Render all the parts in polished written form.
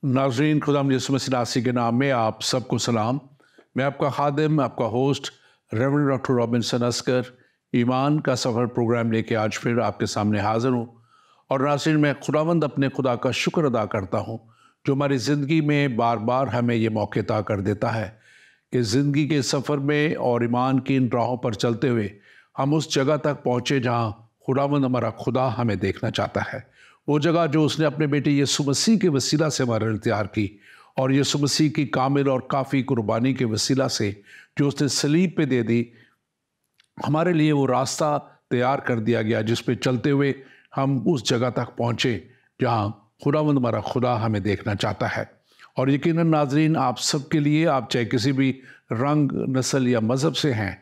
नाज़रीन, खुदावंद यीशु मसीह नासी के नाम में आप सबको सलाम। मैं आपका खादिम, आपका host reverend doctor Robinson Askar ईमान का सफ़र प्रोग्राम लेके आज फिर आपके सामने हाज़िर हूँ। और नाज़रीन, मैं खुदावंद अपने खुदा का शुक्र अदा करता हूँ जो हमारी ज़िंदगी में बार बार हमें ये मौके अता कर देता है कि ज़िंदगी के सफ़र में और ईमान की इन राहों पर चलते हुए हम उस जगह तक पहुँचे जहाँ खुदावंद हमारा खुदा हमें देखना चाहता है। वो जगह जो उसने अपने बेटे यीशु मसीह के वसीला से हमारे लिए तैयार की, और यीशु मसीह की कामिल और काफ़ी कुर्बानी के वसीला से जो उसने सलीब पे दे दी, हमारे लिए वो रास्ता तैयार कर दिया गया जिस पे चलते हुए हम उस जगह तक पहुँचे जहाँ खुदावंद हमारा खुदा हमें देखना चाहता है। और यकीनन नाजरीन, आप सबके लिए, आप चाहे किसी भी रंग, नस्ल या मज़हब से हैं,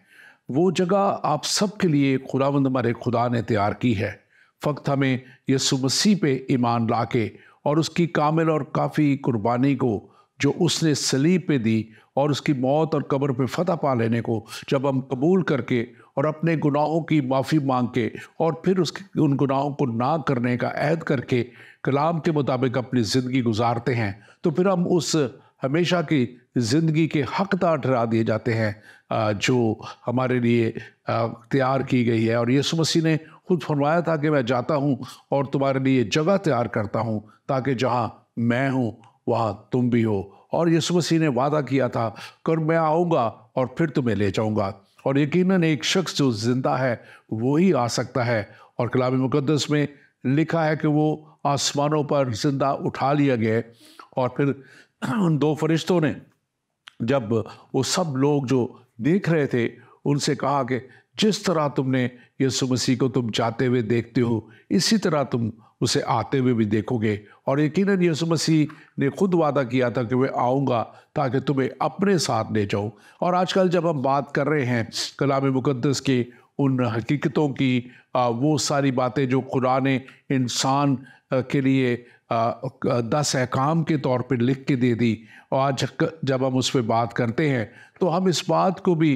वो जगह आप सबके लिए खुदावंद हमारे खुदा ने तैयार की है। फ़क्त हमें यीशु मसीह पे ईमान लाके और उसकी कामिल और काफ़ी कुर्बानी को जो उसने सलीब पे दी और उसकी मौत और कब्र पे फतह पा लेने को जब हम कबूल करके और अपने गुनाहों की माफ़ी मांग के और फिर उसके उन गुनाहों को ना करने का अहद करके कलाम के मुताबिक अपनी ज़िंदगी गुजारते हैं, तो फिर हम उस हमेशा की ज़िंदगी के हकदार ठहरा दिए जाते हैं जो हमारे लिए तैयार की गई है। और यीशु मसीह ने खुद फरमाया था कि मैं जाता हूँ और तुम्हारे लिए जगह तैयार करता हूँ ताकि जहाँ मैं हूँ वहाँ तुम भी हो। और यीशु मसीह ने वादा किया था कि मैं आऊँगा और फिर तुम्हें ले जाऊँगा। और यकीनन एक शख्स जो जिंदा है वो ही आ सकता है। और कलाम मुकद्दस में लिखा है कि वो आसमानों पर जिंदा उठा लिया गया। और फिर उन दो फरिश्तों ने, जब वो सब लोग जो देख रहे थे, उनसे कहा कि जिस तरह तुमने यीशु मसीह को तुम जाते हुए देखते हो, इसी तरह तुम उसे आते हुए भी देखोगे। और यकीनन यीशु मसीह ने खुद वादा किया था कि मैं आऊँगा ताकि तुम्हें अपने साथ ले जाऊँ। और आजकल जब हम बात कर रहे हैं कलाम मुकद्दस के उन हकीकतों की, वो सारी बातें जो खुदा ने इंसान के लिए 10 अहकाम के तौर पे लिख के दे दी, और आज जब हम उस पर बात करते हैं तो हम इस बात को भी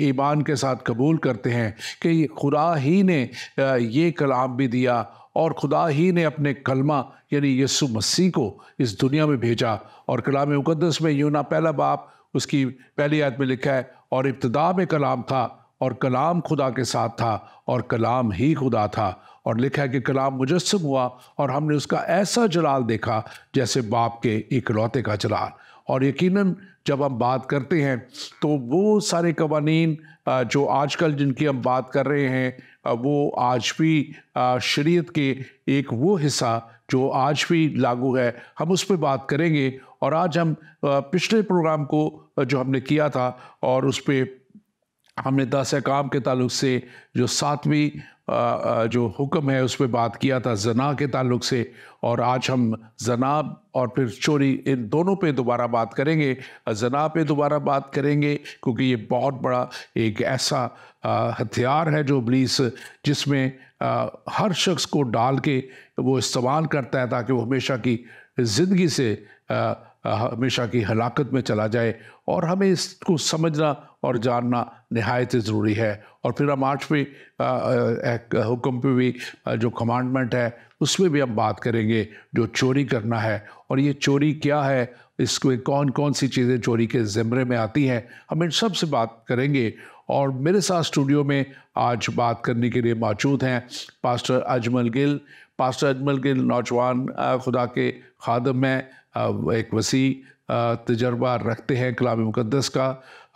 ईमान के साथ कबूल करते हैं कि खुदा ही ने ये कलाम भी दिया और खुदा ही ने अपने कलमा यानी यीशु मसीह को इस दुनिया में भेजा। और कलाम मुकद्दस में यूना पहला बाब उसकी पहली आयत में लिखा है, और इब्तिदा में कलाम था और कलाम खुदा के साथ था और कलाम ही खुदा था। और लिखा है कि कलाम मुजस्सम हुआ और हमने उसका ऐसा जलाल देखा जैसे बाप के इकलौते का जलाल। और यकीनन जब हम बात करते हैं तो वो सारे कवानीन जो आजकल जिनकी हम बात कर रहे हैं, वो आज भी शरीयत के एक वो हिस्सा जो आज भी लागू है, हम उस पर बात करेंगे। और आज हम पिछले प्रोग्राम को जो हमने किया था और उस पर हमने 10 अहकाम के ताल्लुक से जो 7वीं जो हुक्म है उस पर बात किया था जना के ताल्लुक से। और आज हम जना और फिर चोरी, इन दोनों पे दोबारा बात करेंगे। जना पे दोबारा बात करेंगे क्योंकि ये बहुत बड़ा एक ऐसा हथियार है जो इब्लीस जिसमें हर शख्स को डाल के वो इस्तेमाल करता है ताकि वो हमेशा की ज़िंदगी से हमेशा की हलाकत में चला जाए। और हमें इसको समझना और जानना नहायत ज़रूरी है। और फिर हम आज पे एक हुक्म पे भी जो कमांडमेंट है उसमें भी हम बात करेंगे जो चोरी करना है। और ये चोरी क्या है, इसको कौन कौन सी चीज़ें चोरी के ज़िम्मे में आती हैं, हम इन सब से बात करेंगे। और मेरे साथ स्टूडियो में आज बात करने के लिए मौजूद हैं पास्टर अजमल गिल। पास्टर अजमल गिल नौजवान खुदा के खादम हैं, एक वसी तजर्बा रखते हैं कलाम मुकद्दस का।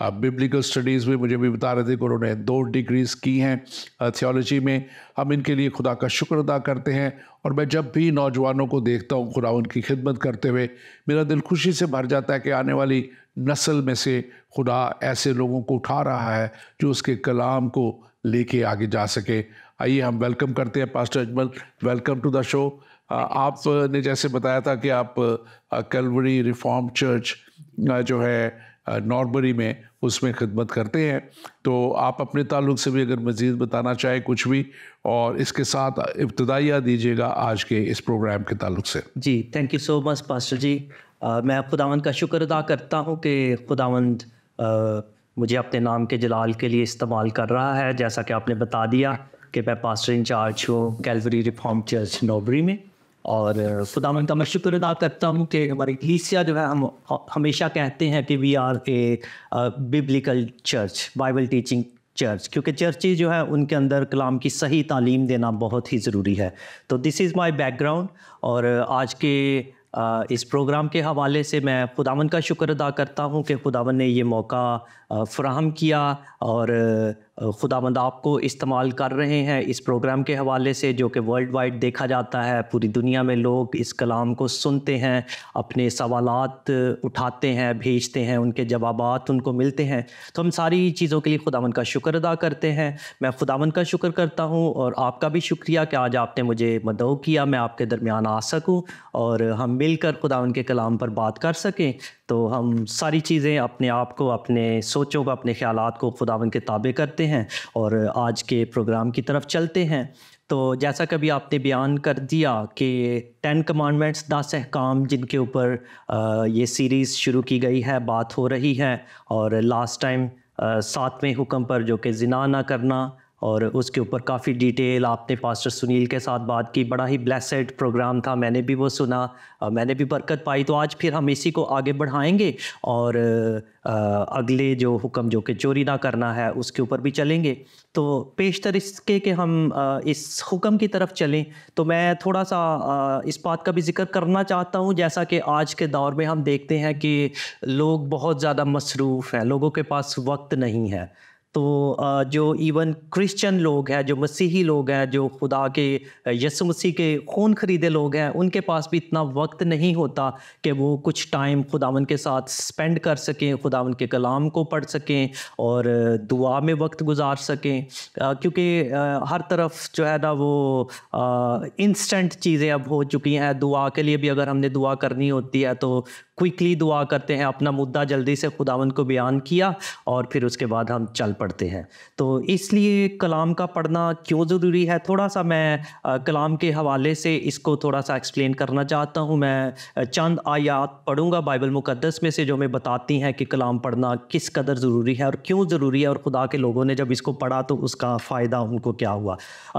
बिब्लिकल स्टडीज़ में मुझे भी बता रहे थे कि उन्होंने 2 डिग्रीज़ की हैं थियोलॉजी में। हम इनके लिए खुदा का शुक्र अदा करते हैं। और मैं जब भी नौजवानों को देखता हूँ खुदा उनकी खिदमत करते हुए, मेरा दिल खुशी से भर जाता है कि आने वाली नस्ल में से खुदा ऐसे लोगों को उठा रहा है जो उसके कलाम को लेके आगे जा सके। आइए हम वेलकम करते हैं pastor Ajmal, welcome to the show. आपने जैसे बताया था कि आप कैलवरी रिफॉर्म चर्च जो है नॉर्बरी में उसमें खिदमत करते हैं, तो आप अपने ताल्लुक से भी अगर मज़ीद बताना चाहें कुछ भी, और इसके साथ इब्तिदाइया दीजिएगा आज के इस प्रोग्राम के ताल्लुक से। जी, thank you so much pastor ji. मैं खुदावंद का शुक्र अदा करता हूँ कि खुदावंद मुझे अपने नाम के जलाल के लिए इस्तेमाल कर रहा है। जैसा कि आपने बता दिया कि मैं पास्टर इंचार्ज हूँ कैलवरी रिफॉर्म चर्च नॉर्बरी में, और खुदावंद का मैं शुक्र अदा करता हूँ कि हमारी कलीसिया जो है, हम हमेशा कहते हैं कि we are a biblical church, bible teaching church, क्योंकि चर्चेज जो है उनके अंदर कलाम की सही तालीम देना बहुत ही ज़रूरी है। तो दिस इज़ माय बैकग्राउंड। और आज के इस प्रोग्राम के हवाले से मैं खुदावंद का शुक्र अदा करता हूँ कि खुदावंद ने ये मौका फ़राहम किया और खुदावंद आपको इस्तेमाल कर रहे हैं इस प्रोग्राम के हवाले से, जो कि वर्ल्ड वाइड देखा जाता है। पूरी दुनिया में लोग इस कलाम को सुनते हैं, अपने सवालात उठाते हैं, भेजते हैं, उनके जवाबात उनको मिलते हैं। तो हम सारी चीज़ों के लिए खुदावंद का शुक्र अदा करते हैं। मैं खुदावंद का शुक्र करता हूँ और आपका भी शुक्रिया कि आज आपने मुझे मदऊ किया, मैं आपके दरमियान आ सकूँ और हम मिलकर खुदावंद के कलाम पर बात कर सकें। तो हम सारी चीज़ें अपने आप को, अपने सोचों को, अपने ख्यालात को खुदावंद के ताबे करते हैं और आज के प्रोग्राम की तरफ चलते हैं। तो जैसा कभी आपने बयान कर दिया कि 10 कमांडमेंट्स, 10 अहकाम जिनके ऊपर ये सीरीज़ शुरू की गई है, बात हो रही है। और लास्ट टाइम 7वें हुक्म पर, जो कि ज़िना ना करना, और उसके ऊपर काफ़ी डिटेल आपने पास्टर सुनील के साथ बात की। बड़ा ही ब्लेसेड प्रोग्राम था, मैंने भी वो सुना, मैंने भी बरकत पाई। तो आज फिर हम इसी को आगे बढ़ाएंगे और अगले जो हुक्म, जो कि चोरी ना करना है, उसके ऊपर भी चलेंगे। तो पेशतर इसके कि हम इस हुक्म की तरफ चलें, तो मैं थोड़ा सा इस बात का भी जिक्र करना चाहता हूँ। जैसा कि आज के दौर में हम देखते हैं कि लोग बहुत ज़्यादा मसरूफ़ हैं, लोगों के पास वक्त नहीं है। तो जो इवन क्रिश्चियन लोग हैं, जो मसीही लोग हैं, जो खुदा के यीशु मसीह के खून खरीदे लोग हैं, उनके पास भी इतना वक्त नहीं होता कि वो कुछ टाइम खुदावंद के साथ स्पेंड कर सकें, खुदावंद के कलाम को पढ़ सकें और दुआ में वक्त गुजार सकें। क्योंकि हर तरफ जो है ना वो इंस्टेंट चीज़ें अब हो चुकी हैं। दुआ के लिए भी अगर हमने दुआ करनी होती है तो क्विकली दुआ करते हैं, अपना मुद्दा जल्दी से खुदावंद को बयान किया और फिर उसके बाद हम चल पड़ते हैं। तो इसलिए कलाम का पढ़ना क्यों ज़रूरी है, थोड़ा सा मैं कलाम के हवाले से इसको थोड़ा सा एक्सप्लेन करना चाहता हूँ। मैं चंद आयात पढ़ूँगा बाइबल मुकद्दस में से, जो हमें बताती हैं कि कलाम पढ़ना किस कदर ज़रूरी है और क्यों ज़रूरी है, और खुदा के लोगों ने जब इसको पढ़ा तो उसका फ़ायदा उनको क्या हुआ।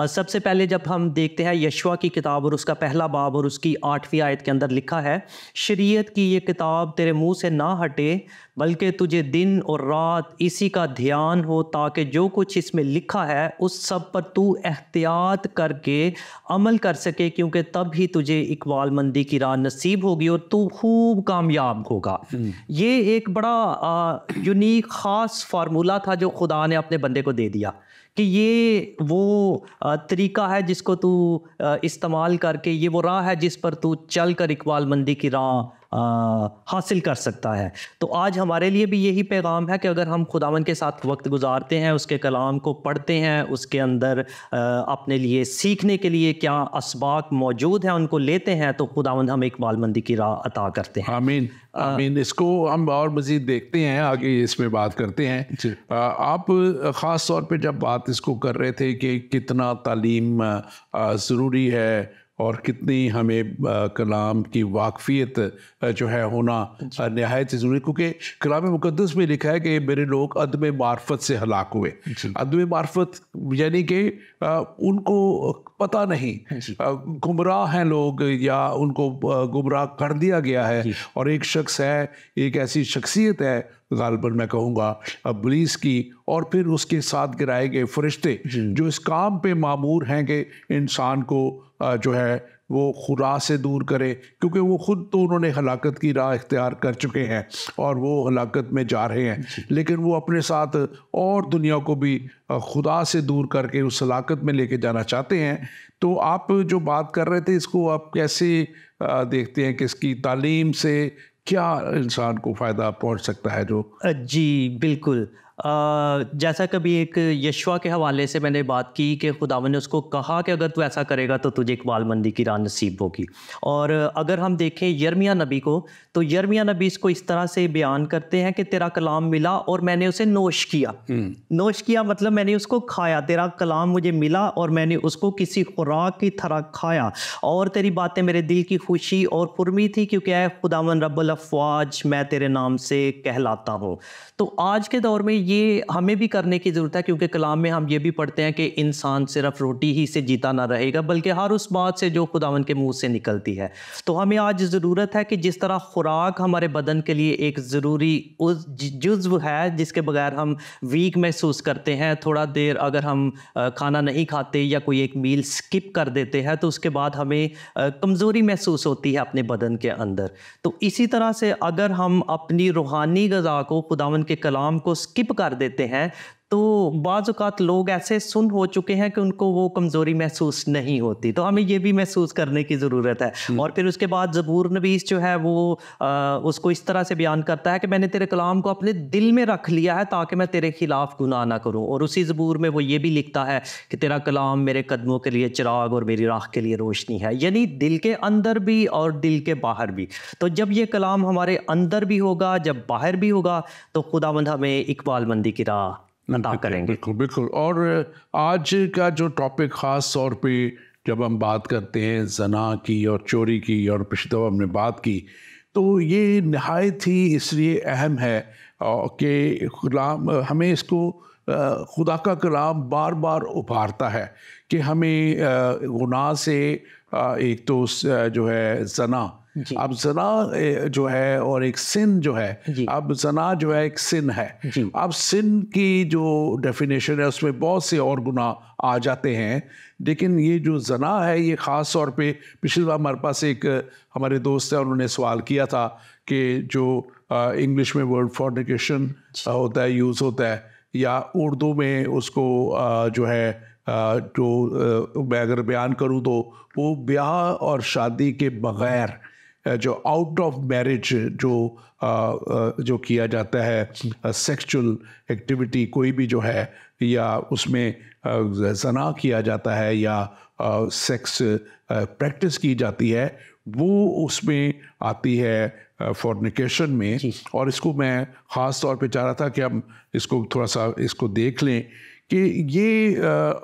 सबसे पहले जब हम देखते हैं यशवा की किताब और उसका पहला बाब और उसकी 8वीं आयत के अंदर लिखा है, शरीयत की ये किताब तेरे मुंह से ना हटे, बल्कि तुझे दिन और रात इसी का ध्यान हो, ताकि जो कुछ इसमें लिखा है उस सब पर तू एहतियात करके अमल कर सके, क्योंकि तब ही तुझे इकबालमंदी की राह नसीब होगी और तू खूब कामयाब होगा। ये एक बड़ा यूनिक ख़ास फार्मूला था जो खुदा ने अपने बंदे को दे दिया कि ये वो तरीका है जिसको तू इस्तेमाल करके, ये वो राह है जिस पर तू चल कर इकबालमंदी की राह हासिल कर सकता है। तो आज हमारे लिए भी यही पैगाम है कि अगर हम खुदावंद के साथ वक्त गुजारते हैं, उसके कलाम को पढ़ते हैं, उसके अंदर अपने लिए सीखने के लिए क्या असबाक मौजूद हैं उनको लेते हैं, तो खुदावंद हमें इकबालमंदी की राह अता करते हैं। आमीन आमीन। इसको हम और मज़ीद देखते हैं, आगे इसमें बात करते हैं। आप ख़ास तौर पे जब बात इसको कर रहे थे कि कितना तालीम ज़रूरी है और कितनी हमें कलाम की वाकफ़ियत जो है होना नहायत ज़रूरी, क्योंकि कलाम मुक़द्दस में लिखा है कि मेरे लोग अदम मार्फत से हलाक हुए। अदम मार्फत यानी कि उनको पता नहीं, गुमराह हैं लोग या उनको गुमराह कर दिया गया है। और एक शख्स है, एक ऐसी शख्सियत है, गालिबन मैं कहूँगा इब्लीस की, और फिर उसके साथ गिराए गए फरिश्ते जो इस काम पे मामूर हैं कि इंसान को जो है वो खुदा से दूर करे, क्योंकि वो ख़ुद तो उन्होंने हलाकत की राह इख्तियार कर चुके हैं और वो हलाकत में जा रहे हैं, लेकिन वो अपने साथ और दुनिया को भी खुदा से दूर करके उस हलाकत में लेके जाना चाहते हैं। तो आप जो बात कर रहे थे, इसको आप कैसे देखते हैं कि इसकी तालीम से क्या इंसान को फ़ायदा पहुंच सकता है? जो जी बिल्कुल, जैसा कभी एक यशवा के हवाले से मैंने बात की कि खुदावन ने उसको कहा कि अगर तू ऐसा करेगा तो तुझे इकबालमंदी की राह नसीब होगी। और अगर हम देखें यिर्मयाह नबी को, तो यिर्मयाह नबी इसको इस तरह से बयान करते हैं कि तेरा कलाम मिला और मैंने उसे नोश किया। नोश किया मतलब मैंने उसको खाया। तेरा कलाम मुझे मिला और मैंने उसको किसी खुराक की तरह खाया, और तेरी बातें मेरे दिल की खुशी और पुरमी थी, क्योंकि ऐ खुदावन रब्बुल अफ़वाज मैं तेरे नाम से कहलाता हूँ। तो आज के दौर में ये हमें भी करने की ज़रूरत है, क्योंकि कलाम में हम ये भी पढ़ते हैं कि इंसान सिर्फ रोटी ही से जीता ना रहेगा, बल्कि हर उस बात से जो खुदावंद के मुंह से निकलती है। तो हमें आज ज़रूरत है कि जिस तरह खुराक हमारे बदन के लिए एक ज़रूरी उस जुज़्व है जिसके बगैर हम वीक महसूस करते हैं, थोड़ा देर अगर हम खाना नहीं खाते या कोई एक मील स्किप कर देते हैं तो उसके बाद हमें कमज़ोरी महसूस होती है अपने बदन के अंदर। तो इसी तरह से अगर हम अपनी रूहानी ग़िज़ा को, खुदावंद के कलाम को स्किप कर देते हैं, तो बाज़ औक़ात लोग ऐसे सुन्न हो चुके हैं कि उनको वो कमज़ोरी महसूस नहीं होती। तो हमें ये भी महसूस करने की ज़रूरत है। और फिर उसके बाद ज़बूर नवीस जो है वो उसको इस तरह से बयान करता है कि मैंने तेरे कलाम को अपने दिल में रख लिया है ताकि मैं तेरे खिलाफ़ गुनाह ना करूँ। और उसी ज़बूर में वो ये भी लिखता है कि तेरा कलाम मेरे कदमों के लिए चिराग और मेरी राह के लिए रोशनी है, यानी दिल के अंदर भी और दिल के बाहर भी। तो जब ये कलाम हमारे अंदर भी होगा, जब बाहर भी होगा, तो खुदावंद हमें इकबालमंदी की राह अता करेंगे। बिल्कुल बिल्कुल। और आज का जो टॉपिक ख़ास तौर पे जब हम बात करते हैं ज़ना की और चोरी की, और पिछले दफ़ा हमने बात की, तो ये नहायत ही इसलिए अहम है कि कलाम हमें इसको खुदा का कलाम बार बार उभारता है कि हमें गुनाह से एक तो जो है ज़ना, अब जना जो है और एक सिन जो है, अब जना जो है एक सिन है। अब सिन की जो डेफिनेशन है उसमें बहुत से और गुनाह आ जाते हैं, लेकिन ये जो जना है ये ख़ास तौर पे पिछली बार हमारे पास एक हमारे दोस्त है, उन्होंने सवाल किया था कि जो इंग्लिश में वर्ड फॉर्निकेशन होता है, यूज़ होता है, या उर्दू में उसको जो है जो मैं अगर बयान करूँ तो वो ब्याह और शादी के बग़ैर जो आउट ऑफ मैरिज जो किया जाता है सेक्सुअल एक्टिविटी कोई भी जो है, या उसमें ज़ना किया जाता है या सेक्स प्रैक्टिस की जाती है, वो उसमें आती है फॉर्निकेशन में। और इसको मैं ख़ास तौर पे चाह रहा था कि हम इसको थोड़ा सा इसको देख लें कि ये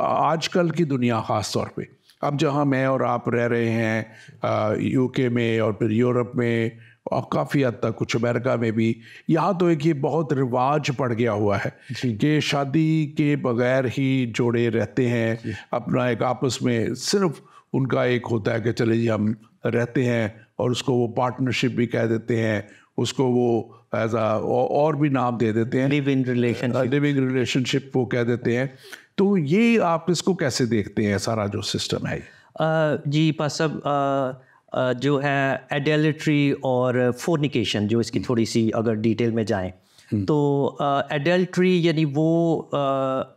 आजकल की दुनिया ख़ास तौर पे, अब जहाँ मैं और आप रह रहे हैं यूके में और फिर यूरोप में और काफ़ी हद तक कुछ अमेरिका में भी, यहाँ तो एक ये बहुत रिवाज पड़ गया हुआ है कि शादी के बगैर ही जोड़े रहते हैं, अपना एक आपस में सिर्फ उनका एक होता है कि चले जी हम रहते हैं, और उसको वो पार्टनरशिप भी कह देते हैं, उसको वो एज आ और भी नाम दे देते हैं, लिविंग रिलेशनशिप वो कह देते हैं। तो ये आप इसको कैसे देखते हैं, सारा जो सिस्टम है? जी पास साहब, जो है एडल्ट्री और फोर्निकेशन, जो इसकी थोड़ी सी अगर डिटेल में जाएं, तो एडल्ट्री यानी वो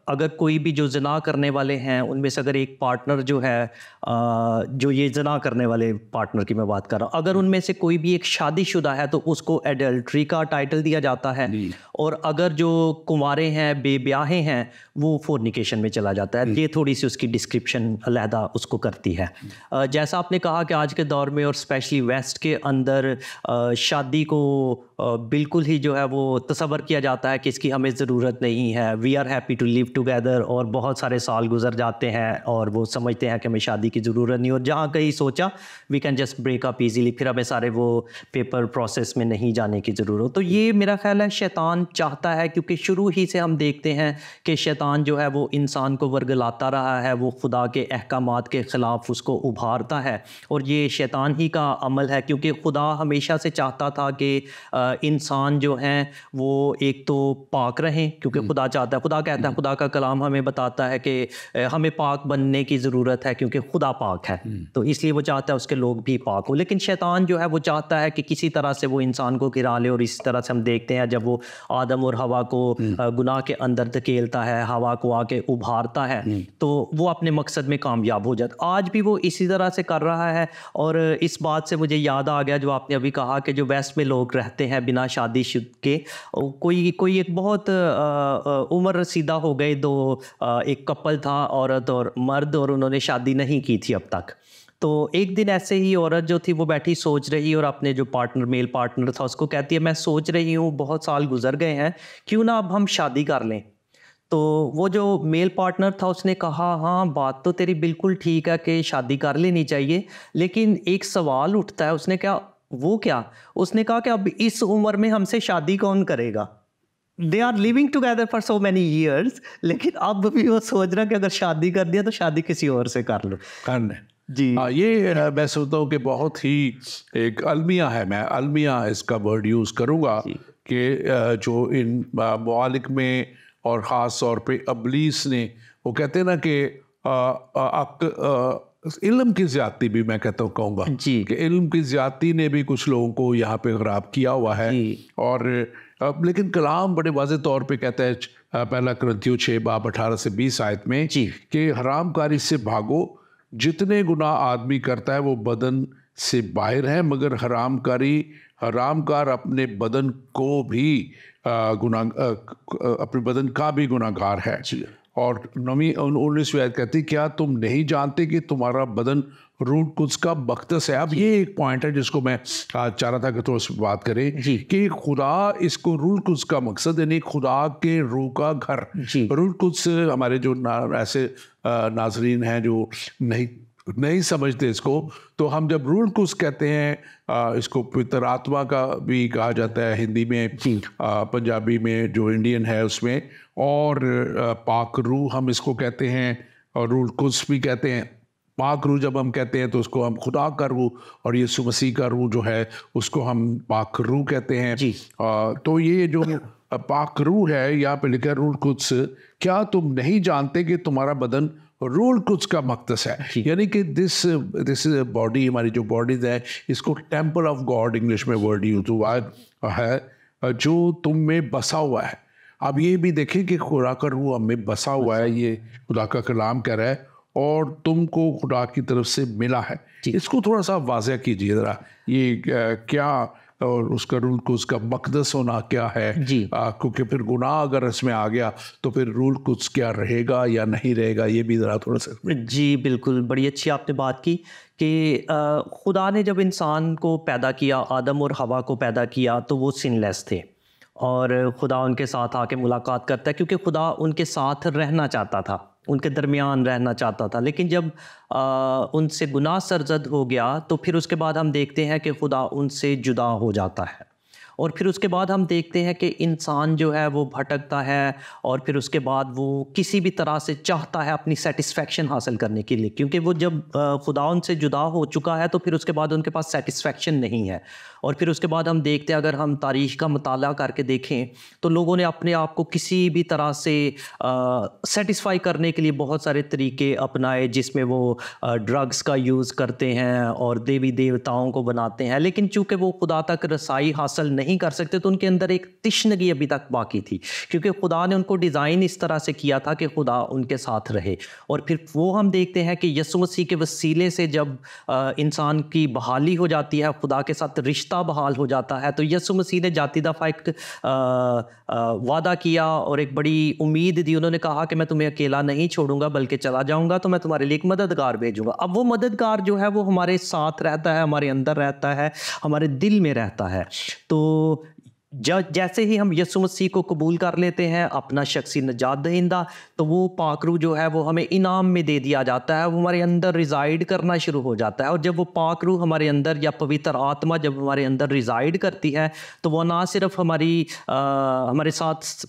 अगर कोई भी जो जना करने वाले हैं उनमें से अगर एक पार्टनर जो है, जो ये जना करने वाले पार्टनर की मैं बात कर रहा हूँ, अगर उनमें से कोई भी एक शादीशुदा है तो उसको एडल्ट्री का टाइटल दिया जाता है, और अगर जो कुंवारे हैं, बेब्याहे हैं, वो फोर्निकेशन में चला जाता है। ये थोड़ी सी उसकी डिस्क्रिप्शन अलहदा उसको करती है। जैसा आपने कहा कि आज के दौर में और स्पेशली वेस्ट के अंदर शादी को बिल्कुल ही जो है वो तसव्वुर किया जाता है कि इसकी हमें ज़रूरत नहीं है, we are happy to live together, और बहुत सारे साल गुजर जाते हैं और वो समझते हैं कि हमें शादी की ज़रूरत नहीं, और जहाँ कहीं सोचा we can just break up easily, फिर हमें सारे वो पेपर प्रोसेस में नहीं जाने की ज़रूरत। तो ये मेरा ख्याल है शैतान चाहता है, क्योंकि शुरू ही से हम देखते हैं कि शैतान जो है वो इंसान को वर्गलाता रहा है, वो खुदा के अहकामात के ख़िलाफ़ उसको उभारता है, और ये शैतान ही का अमल है, क्योंकि खुदा हमेशा से चाहता था कि इंसान जो हैं वो एक तो पाक रहें, क्योंकि खुदा चाहता है, खुदा कहता है, खुदा का कलाम हमें बताता है कि हमें पाक बनने की ज़रूरत है क्योंकि खुदा पाक है, तो इसलिए वो चाहता है उसके लोग भी पाक हो। लेकिन शैतान जो है वो चाहता है कि किसी तरह से वो इंसान को गिरा ले, और इस तरह से हम देखते हैं जब वो आदम और हवा को गुनाह के अंदर धकेलता है, हवा को आके उभारता है, तो वो अपने मकसद में कामयाब हो जाता। आज भी वो इसी तरह से कर रहा है। और इस बात से मुझे याद आ गया जो आपने अभी कहा कि जो वेस्ट में लोग रहते हैं बिना शादी के, कोई एक बहुत उम्र रसीदा हो गए, एक कपल था, औरत और मर्द, और उन्होंने शादी नहीं की थी अब तक। तो एक दिन ऐसे ही औरत जो थी वो बैठी सोच रही, और अपने जो मेल पार्टनर था उसको कहती है, मैं सोच रही हूँ बहुत साल गुजर गए हैं, क्यों ना अब हम शादी कर लें। तो वो जो मेल पार्टनर था उसने कहा, हाँ बात तो तेरी बिल्कुल ठीक है कि शादी कर लेनी चाहिए, लेकिन एक सवाल उठता है। उसने कहा, वो क्या? उसने कहा कि अब इस उम्र में हमसे शादी कौन करेगा? They are living together for so many years, लेकिन अब भी वो सोच रहा कि अगर शादी कर दिया तो शादी किसी और से कर लो। करने जी हाँ, ये मैं सोचता हूँ कि बहुत ही एक अलमिया है, मैं अलमिया इसका वर्ड यूज़ करूँगा कि जो इन ममालिक में और ख़ास तौर पे इब्लीस ने, वो कहते हैं ना कि इल्म की ज़्यादती भी मैं कहता हूँ कहूँगा जी। कि इल्म की ज़्यादती ने भी कुछ लोगों को यहाँ पे ख़राब किया हुआ है। जी। और लेकिन कलाम बड़े वाज़ेह तौर पे कहता है पहला कुरिन्थियों 6:18 से 20 आयत में जी। कि हरामकारी से भागो, जितने गुनाह आदमी करता है वो बदन से बाहर है, मगर हरामकार अपने बदन को भी अपने बदन का भी गुनाहगार है। और 19वीं आयत कहती, क्या तुम नहीं जानते कि तुम्हारा बदन रूह कुद्स का मक़दस है। अब ये एक पॉइंट है जिसको मैं चाह रहा था कि थोड़ा सा बात करें कि खुदा इसको रूह कुद्स का मकसद, यानी खुदा के रूह का घर। रूह कुद्स हमारे जो ऐसे नाजरीन हैं जो नहीं समझते इसको, तो हम जब रूह कुद्स कहते हैं, इसको पवित्र आत्मा का भी कहा जाता है हिंदी में, पंजाबी में जो इंडियन है उसमें, और पाक रूह हम इसको कहते हैं, और रूह कुद्स भी कहते हैं। पाक रूह जब हम कहते हैं तो उसको हम खुदा का रूह, और यीशु मसीह का रूह जो है उसको हम पाक रूह कहते हैं। तो ये जो पाक रूह है, यहाँ पे लिखा है रूह कुद्स, क्या तुम नहीं जानते कि तुम्हारा बदन रूह कुद्स का मक़दस है। यानी कि दिस बॉडी, हमारी जो बॉडीज है, इसको टेम्पल ऑफ गॉड इंग्लिश में वर्ड यूज हुआ है, जो तुम में बसा हुआ है। अब ये भी देखें कि खुदा का रूह हमें बसा हुआ है, ये खुदा का कलाम कह रहा है, और तुमको खुदा की तरफ से मिला है। इसको थोड़ा सा वाज़ह कीजिए ज़रा, ये क्या और उसका रूल कुद्स का मक़दस होना क्या है। क्योंकि फिर गुनाह अगर इसमें आ गया तो फिर रूल कुद्स क्या रहेगा या नहीं रहेगा, ये भी ज़रा थोड़ा सा। जी बिल्कुल, बड़ी अच्छी आपने बात की कि खुदा ने जब इंसान को पैदा किया, आदम और हवा को पैदा किया, तो वो सिनलेस थे और खुदा उनके साथ आके मुलाकात करता है, क्योंकि खुदा उनके साथ रहना चाहता था, उनके दरमियान रहना चाहता था। लेकिन जब उनसे गुनाह सरजद हो गया तो फिर उसके बाद हम देखते हैं कि खुदा उनसे जुदा हो जाता है, और फिर उसके बाद हम देखते हैं कि इंसान जो है वो भटकता है, और फिर उसके बाद वो किसी भी तरह से चाहता है अपनी सेटिस्फेक्शन हासिल करने के लिए, क्योंकि वो जब खुदा उनसे जुदा हो चुका है तो फिर उसके बाद उनके पास सेटिस्फेक्शन नहीं है। और फिर उसके बाद हम देखते हैं, अगर हम तारीख़ का मुताला करके देखें तो लोगों ने अपने आप को किसी भी तरह से सेटिस्फाई करने के लिए बहुत सारे तरीके अपनाए, जिसमें वो ड्रग्स का यूज़ करते हैं और देवी देवताओं को बनाते हैं। लेकिन चूँकि वो खुदा तक रसाई हासिल नहीं कर सकते तो उनके अंदर एक तिश्नगी अभी तक बाकी थी, क्योंकि खुदा ने उनको डिज़ाइन इस तरह से किया था कि खुदा उनके साथ रहे। और फिर वो हम देखते हैं कि यीशु मसीह के वसीले से जब इंसान की बहाली हो जाती है, खुदा के साथ रिश्ता बहाल हो जाता है, तो यीशु मसीह ने जाती दफ़ा एक वादा किया और एक बड़ी उम्मीद दी। उन्होंने कहा कि मैं तुम्हें अकेला नहीं छोड़ूंगा, बल्कि चला जाऊंगा तो मैं तुम्हारे लिए एक मददगार भेजूंगा। अब वो मददगार जो है वो हमारे साथ रहता है, हमारे अंदर रहता है, हमारे दिल में रहता है। तो जैसे ही हम यीशु मसीह को कबूल कर लेते हैं अपना शख्सी निजात दहिंदा, तो वो पाक रूह जो है वो हमें इनाम में दे दिया जाता है, वो हमारे अंदर रिज़ाइड करना शुरू हो जाता है। और जब वो पाक रूह हमारे अंदर, या पवित्र आत्मा जब हमारे अंदर रिज़ाइड करती है, तो वो ना सिर्फ हमारे साथ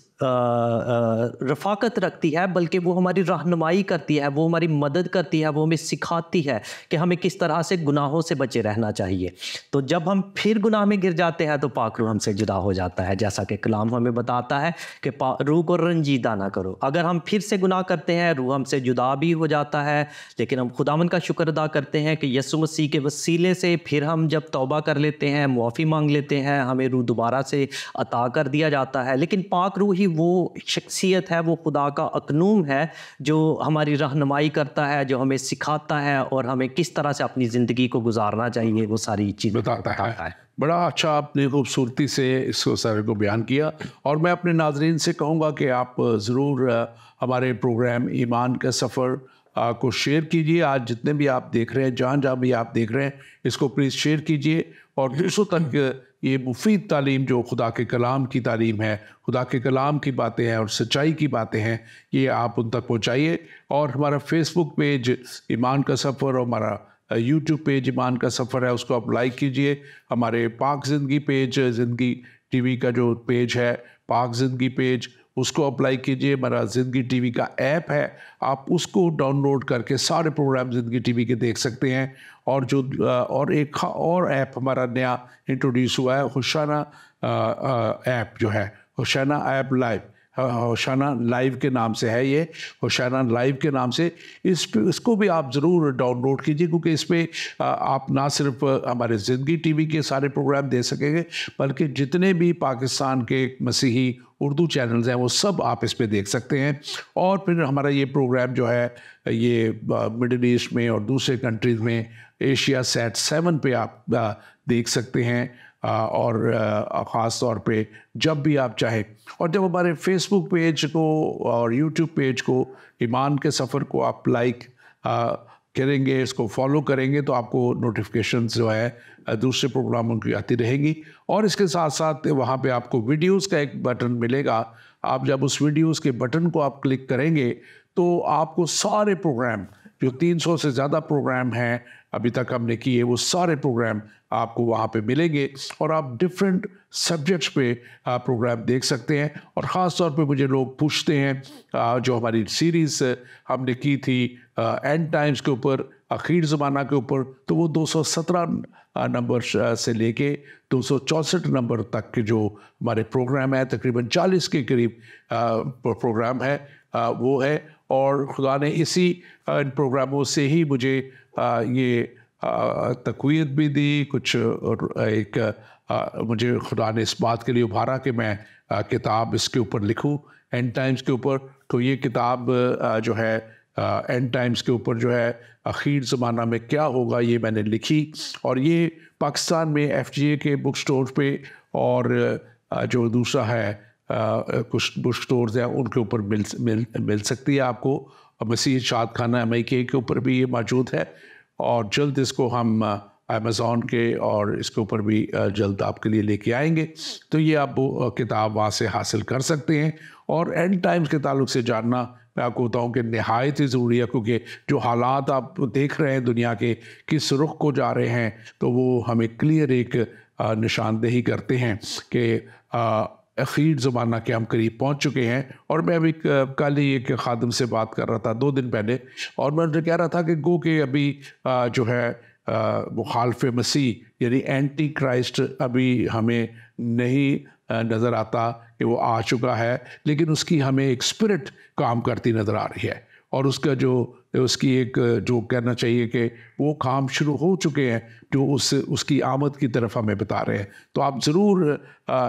रफ़ाकत रखती है, बल्कि वो हमारी रहनुमाई करती है, वो हमारी मदद करती है, वो हमें सिखाती है कि हमें किस तरह से गुनाहों से बचे रहना चाहिए। तो जब हम फिर गुनाह में गिर जाते हैं तो पाक रूह हमसे जुदा हो जाता है, जैसा कि कलाम हमें बताता है कि रूह को रंजीदा ना करो। अगर हम फिर से गुनाह करते हैं, रूह हमसे जुदा भी हो जाता है। लेकिन हम खुदावंद का शुक्र अदा करते हैं कि यीशु मसीह के वसीले से फिर हम जब तौबा कर लेते हैं, मुआफ़ी मांग लेते हैं, हमें रूह दोबारा से अता कर दिया जाता है। लेकिन पाक रूह ही वो शख्सियत है, वो खुदा का अकनूम है जो हमारी रहनुमाई करता है, जो हमें सिखाता है और हमें किस तरह से अपनी ज़िंदगी को गुजारना चाहिए, वो सारी चीज़ बताता है। बड़ा अच्छा आपने खूबसूरती से इसको सारे को बयान किया। और मैं अपने नाजरीन से कहूँगा कि आप ज़रूर हमारे प्रोग्राम ईमान का सफ़र को शेयर कीजिए। आज जितने भी आप देख रहे हैं, जहाँ भी आप देख रहे हैं, इसको प्लीज़ शेयर कीजिए और दूसरों तक ये मुफीद तालीम जो खुदा के कलाम की तालीम है, खुदा के कलाम की बातें हैं और सच्चाई की बातें हैं, ये आप उन तक पहुँचाइए। और हमारा फेसबुक पेज ईमान का सफ़र और हमारा यूट्यूब पेज ईमान का सफ़र है उसको आप लाइक कीजिए। हमारे पाक ज़िंदगी पेज, ज़िंदगी टीवी का जो पेज है पाक ज़िंदगी पेज, उसको अप्लाई कीजिए। हमारा ज़िंदगी टीवी का ऐप है, आप उसको डाउनलोड करके सारे प्रोग्राम ज़िंदगी टीवी के देख सकते हैं। और जो और एक और ऐप हमारा नया इंट्रोड्यूस हुआ है, होशाना ऐप जो है, होशाना ऐप लाइव, होशाना लाइव के नाम से है ये, होशाना लाइव के नाम से। इसको भी आप ज़रूर डाउनलोड कीजिए, क्योंकि इस पर आप ना सिर्फ हमारे ज़िंदगी टीवी के सारे प्रोग्राम दे सकेंगे, बल्कि जितने भी पाकिस्तान के मसीही उर्दू चैनल्स हैं वो सब आप इस पे देख सकते हैं। और फिर हमारा ये प्रोग्राम जो है ये मिडिल ईस्ट में और दूसरे कंट्रीज़ में एशिया सेट 7 पे आप देख सकते हैं, और ख़ास तौर पे जब भी आप चाहें। और जब हमारे फेसबुक पेज को और यूट्यूब पेज को, ईमान के सफ़र को आप लाइक करेंगे, इसको फॉलो करेंगे, तो आपको नोटिफिकेशंस जो है दूसरे प्रोग्रामों की आती रहेंगी। और इसके साथ साथ वहाँ पे आपको वीडियोस का एक बटन मिलेगा। आप जब उस वीडियोस के बटन को आप क्लिक करेंगे तो आपको सारे प्रोग्राम, जो 300 से ज़्यादा प्रोग्राम हैं अभी तक हमने किए, वो सारे प्रोग्राम आपको वहाँ पे मिलेंगे और आप डिफरेंट सब्जेक्ट्स पे प्रोग्राम देख सकते हैं। और ख़ास तौर पे मुझे लोग पूछते हैं, जो हमारी सीरीज़ हमने की थी एंड टाइम्स के ऊपर, आखिर ज़माना के ऊपर, तो वो 217 नंबर से लेके 264 नंबर तक के जो हमारे प्रोग्राम है, तकरीबन 40 के करीब प्रोग्राम है, वो है। और खुदा ने इसी इन प्रोग्रामों से ही मुझे ये तक़वीयत भी दी, कुछ मुझे खुदा ने इस बात के लिए उभारा कि मैं किताब इसके ऊपर लिखूं, एंड टाइम्स के ऊपर। तो ये किताब जो है एंड टाइम्स के ऊपर जो है, आखिर ज़माना में क्या होगा, ये मैंने लिखी। और ये पाकिस्तान में FGA के बुक स्टोर पे और जो दूसरा है कुछ बुक स्टोर्स हैं उनके ऊपर मिल सकती है आपको। मसीह शाद खाना MIK के ऊपर भी ये मौजूद है, और जल्द इसको हम अमेज़ॉन के और इसके ऊपर भी जल्द आपके लिए लेके आएंगे। तो ये आप वो किताब वहाँ से हासिल कर सकते हैं। और एंड टाइम्स के ताल्लुक से जानना मैं आपको बताऊँ कि नहायत ही ज़रूरी है, क्योंकि जो हालात आप देख रहे हैं दुनिया के किस रुख को जा रहे हैं, तो वो हमें क्लियर एक निशानदेही करते हैं कि आखिर ज़माना के हम करीब पहुंच चुके हैं। और मैं अभी कल ही एक खादिम से बात कर रहा था 2 दिन पहले, और मैं उनसे कह रहा था कि गो के अभी जो है मुखालफ मसीह यानी एंटी क्राइस्ट अभी हमें नहीं नज़र आता कि वो आ चुका है, लेकिन उसकी हमें एक स्पिरिट काम करती नज़र आ रही है। और उसका जो उसकी एक जो कहना चाहिए कि वो काम शुरू हो चुके हैं, जो उसकी आमद की तरफ हमें बता रहे हैं। तो आप ज़रूर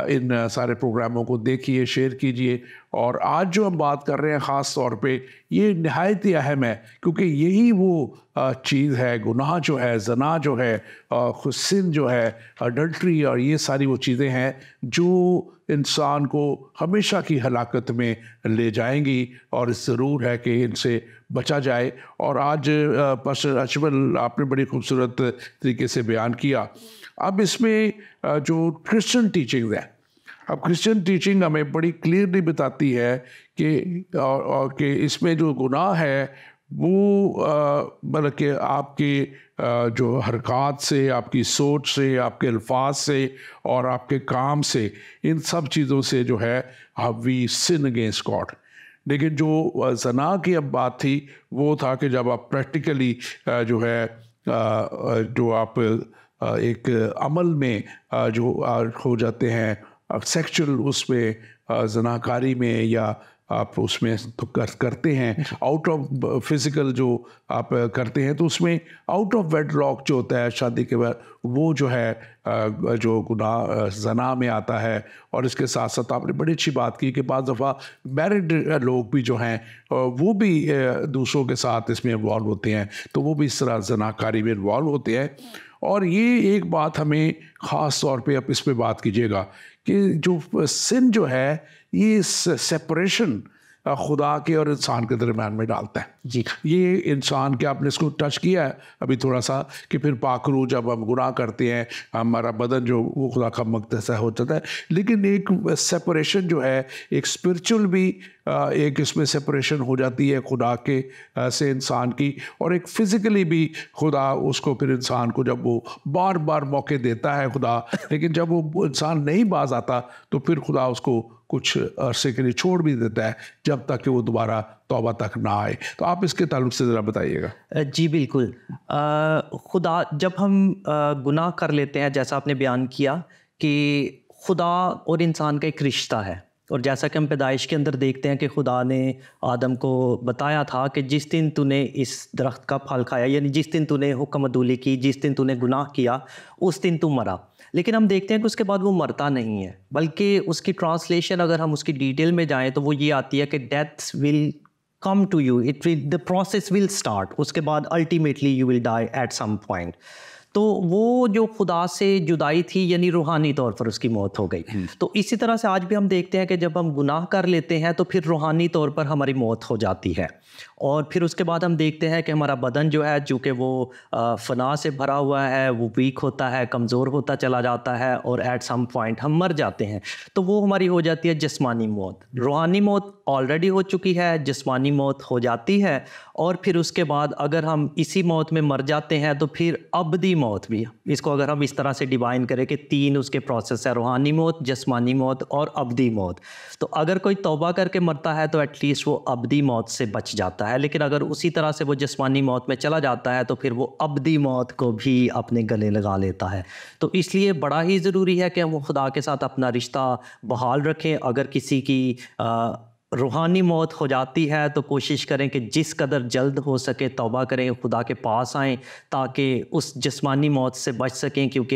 इन सारे प्रोग्रामों को देखिए, शेयर कीजिए। और आज जो हम बात कर रहे हैं ख़ास तौर पे, ये नहायत ही अहम है, क्योंकि यही वो चीज़ है, गुनाह जो है, जना जो है, खुस्सिन जो है, अडल्ट्री, और ये सारी वो चीज़ें हैं जो इंसान को हमेशा की हलाकत में ले जाएंगी, और ज़रूर है कि इनसे बचा जाए। और आज पास्टर अजमल आपने बड़ी खूबसूरत तरीके से बयान किया। अब इसमें जो क्रिश्चियन टीचिंग है, अब क्रिश्चियन टीचिंग हमें बड़ी क्लियरली बताती है कि इसमें जो गुनाह है वो मतलब कि आपके जो हरकत से, आपकी सोच से, आपके अल्फाज से और आपके काम से, इन सब चीज़ों से जो है वी सिन अगेंस्ट गॉड। लेकिन जो ज़ना की अब बात थी वो था कि जब आप प्रैक्टिकली जो है जो आप एक अमल में जो हो जाते हैं सेक्सुअल, उसमें ज़नाकारी में, या आप उसमें तो करते हैं आउट ऑफ फिज़िकल जो आप करते हैं, तो उसमें आउट ऑफ वेडलॉक जो होता है शादी के बाद, वो जो है जो गुनाह ज़ना में आता है। और इसके साथ साथ आपने बड़ी अच्छी बात की कि बाज़ दफ़ा मैरिड लोग भी जो हैं वो भी दूसरों के साथ इसमें इन्वॉल्व होते हैं, तो वो भी इस तरह ज़नाकारी में इन्वॉल्व होते हैं। और ये एक बात हमें ख़ास तौर पे आप इस पे बात कीजिएगा कि जो सिन जो है, ये सेपरेशन खुदा के और इंसान के दरम्यान में डालता है। जी। ये इंसान के, आपने इसको टच किया है अभी थोड़ा सा, कि फिर पाक रूह जब हम गुनाह करते हैं हमारा बदन जो वो खुदा का मक़दस हो जाता है। लेकिन एक सेपरेशन जो है, एक स्पिरिचुअल भी एक इसमें सेपरेशन हो जाती है खुदा के से इंसान की, और एक फिज़िकली भी खुदा उसको फिर इंसान को जब वो बार बार मौके देता है खुदा, लेकिन जब वो इंसान नहीं बाज आता तो फिर खुदा उसको कुछ अरसे के लिए छोड़ भी देता है जब तक कि वो दोबारा तौबा तक ना आए। तो आप इसके ताल्लुक से ज़रा बताइएगा। जी बिल्कुल। खुदा जब हम गुनाह कर लेते हैं, जैसा आपने बयान किया कि खुदा और इंसान का एक रिश्ता है, और जैसा कि हम पैदाइश के अंदर देखते हैं कि खुदा ने आदम को बताया था कि जिस दिन तूने इस दरख्त का फल खाया, यानी जिस दिन तूने हुक्म अदूली की, जिस दिन तूने गुनाह किया, उस दिन तू मरा। लेकिन हम देखते हैं कि उसके बाद वो मरता नहीं है, बल्कि उसकी ट्रांसलेशन अगर हम उसकी डिटेल में जाएं तो वो ये आती है कि death will come to you, it will, the process will start, उसके बाद ultimately you will die at some point. तो वो जो खुदा से जुदाई थी, यानी रूहानी तौर पर उसकी मौत हो गई। तो इसी तरह से आज भी हम देखते हैं कि जब हम गुनाह कर लेते हैं तो फिर रूहानी तौर पर हमारी मौत हो जाती है, और फिर उसके बाद हम देखते हैं कि हमारा बदन जो है, चूँकि वो फना से भरा हुआ है, वो वीक होता है, कमज़ोर होता चला जाता है, और एट सम पॉइंट हम मर जाते हैं। तो वो हमारी हो जाती है जिस्मानी मौत। रूहानी मौत ऑलरेडी हो चुकी है, जिस्मानी मौत हो जाती है, और फिर उसके बाद अगर हम इसी मौत में मर जाते हैं तो फिर अबदी मौत भी, इसको अगर हम इस तरह से डिवाइन करें कि 3 उसके प्रोसेस है, रूहानी मौत, जिस्मानी मौत और अबदी मौत। तो अगर कोई तौबा करके मरता है तो एटलीस्ट वो अबदी मौत से बच जाता है, लेकिन अगर उसी तरह से वो जिस्मानी मौत में चला जाता है तो फिर वो अबदी मौत को भी अपने गले लगा लेता है। तो इसलिए बड़ा ही ज़रूरी है कि हम खुदा के साथ अपना रिश्ता बहाल रखें। अगर किसी की रूहानी मौत हो जाती है तो कोशिश करें कि जिस कदर जल्द हो सके तौबा करें, खुदा के पास आएँ, ताकि उस जिस्मानी मौत से बच सकें, क्योंकि